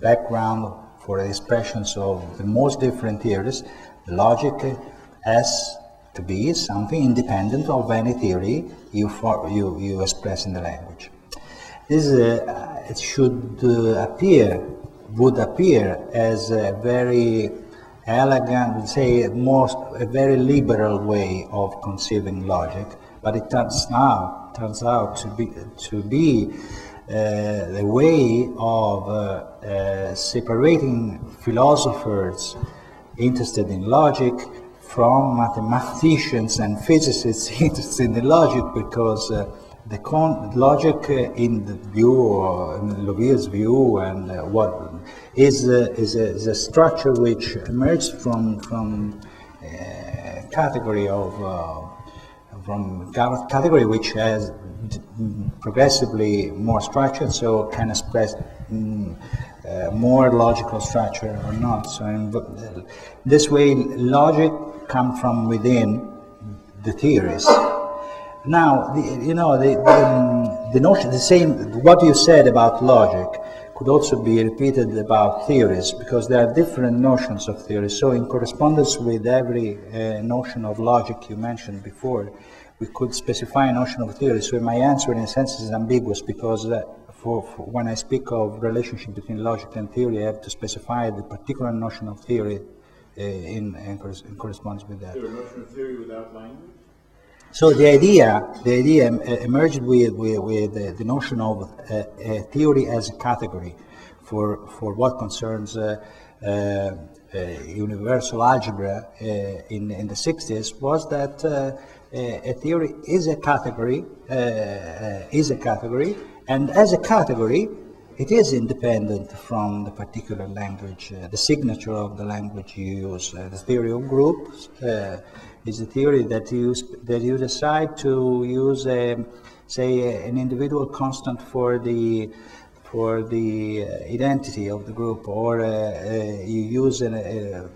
background for expressions of the most different theories, logic has to be something independent of any theory you express in the language. This it would appear as a very elegant, a very liberal way of conceiving logic, but it turns out to be the way of separating philosophers interested in logic from mathematicians and physicists interested in logic, because the logic in the view, in Lovier's view, and what is a structure which emerged from category which has progressively more structure, so can express more logical structure or not. So in this way, logic comes from within the theories. Now, the notion, the same, what you said about logic could also be repeated about theories, because there are different notions of theories. So in correspondence with every notion of logic you mentioned before, we could specify a notion of theory. So my answer in a sense is ambiguous, because for when I speak of relationship between logic and theory, I have to specify the particular notion of theory in correspondence with that. Is there a notion of theory without language? So the idea emerged with the notion of a theory as a category for what concerns universal algebra in the 60s, was that a theory is a category, and as a category, it is independent from the particular language, the signature of the language you use. The theory of groups is a theory that you decide to use, an individual constant for the identity of the group, or you use a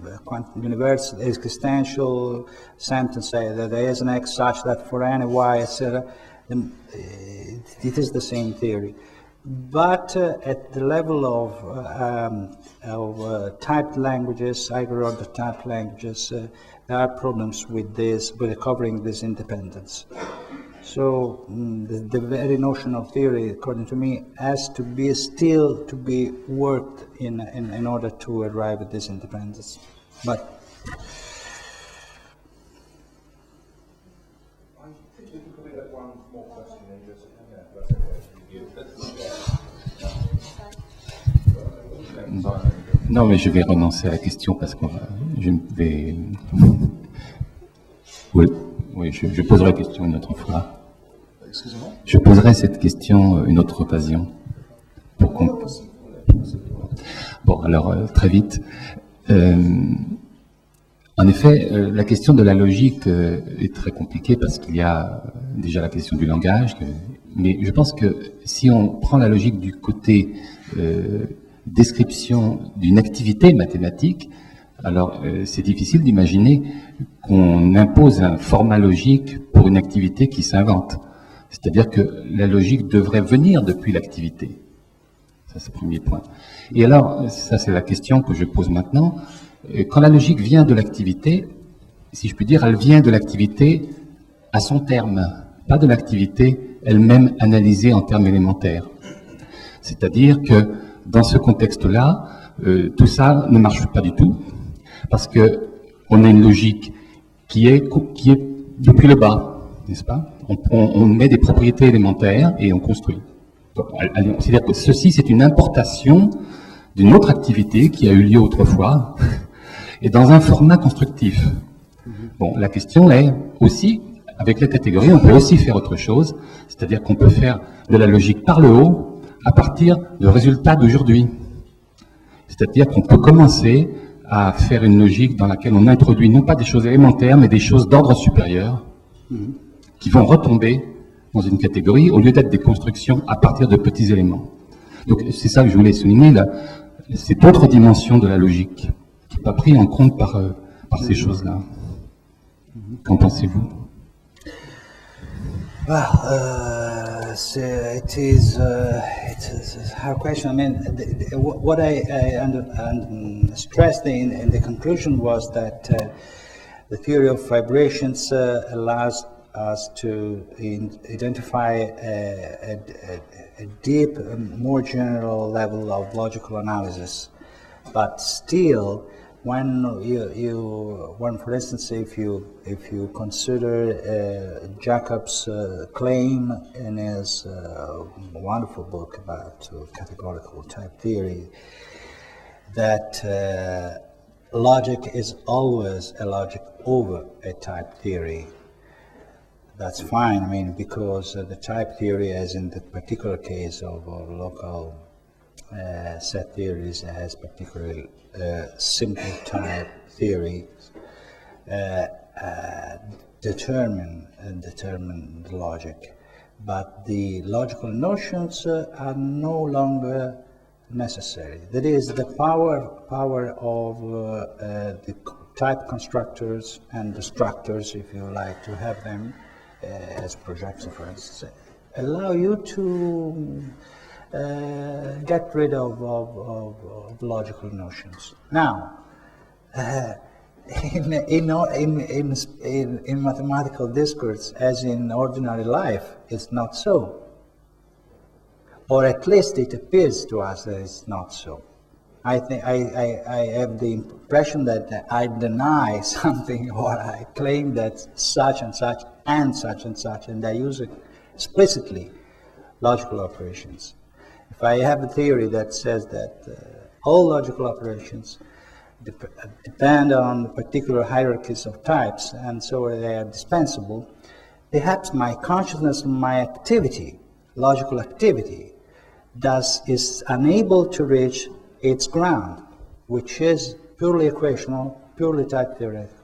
universal existential sentence, say that there is an X such that for any Y, etc. It is the same theory. But at the level of typed languages, higher order typed languages, there are problems with this, with recovering this independence. So the very notion of theory, according to me, has to be still to be worked in order to arrive at this independence. But Non, mais je vais renoncer à la question parce que je vais... Oui, je poserai la question une autre fois. Excusez-moi. Je poserai cette question une autre occasion. Pour qu'on... Bon, alors, très vite. En effet, la question de la logique est très compliquée parce qu'il y a déjà la question du langage, mais je pense que si on prend la logique du côté description d'une activité mathématique, alors c'est difficile d'imaginer qu'on impose un format logique pour une activité qui s'invente. C'est-à-dire que la logique devrait venir depuis l'activité. Ça, c'est le premier point. Et alors, ça c'est la question que je pose maintenant. Quand la logique vient de l'activité, si je puis dire, elle vient de l'activité à son terme, pas de l'activité elle-même analysée en termes élémentaires. C'est-à-dire que dans ce contexte-là, tout ça ne marche pas du tout, parce que on a une logique qui est depuis le bas, n'est-ce pas? On met des propriétés élémentaires et on construit. C'est-à-dire que ceci, c'est une importation d'une autre activité qui a eu lieu autrefois, et dans un format constructif. Bon, la question est aussi, avec la catégorie, on peut aussi faire autre chose, c'est-à-dire qu'on peut faire de la logique par le haut à partir de résultats d'aujourd'hui. C'est-à-dire qu'on peut commencer à faire une logique dans laquelle on introduit non pas des choses élémentaires, mais des choses d'ordre supérieur, qui vont retomber dans une catégorie au lieu d'être des constructions à partir de petits éléments. Donc c'est ça que je voulais souligner, là, cette autre dimension de la logique, qui n'est pas prise en compte par ces choses-là. Qu'en pensez-vous? Well, so it is a hard question. I mean, what I stressed in the conclusion was that the theory of vibrations allows us to identify a deep, more general level of logical analysis. But still, when for instance, if you consider Jacob's claim in his wonderful book about categorical type theory, that logic is always a logic over a type theory. That's fine, I mean, because the type theory, as in the particular case of local set theories, has particularly simple type theory, determine the logic. But the logical notions are no longer necessary. That is, the power of the type constructors and destructors, if you like to have them, as projection, for instance, allow you to get rid of logical notions. Now, in mathematical discourse, as in ordinary life, it's not so. Or at least it appears to us that it's not so. I think I have the impression that I deny something, or I claim that such and such and such and such, and I use it explicitly, logical operations. If I have a theory that says that all logical operations depend on particular hierarchies of types, and so they are dispensable, perhaps my consciousness, my activity, logical activity, is unable to reach its ground, which is purely equational, purely type theoretical.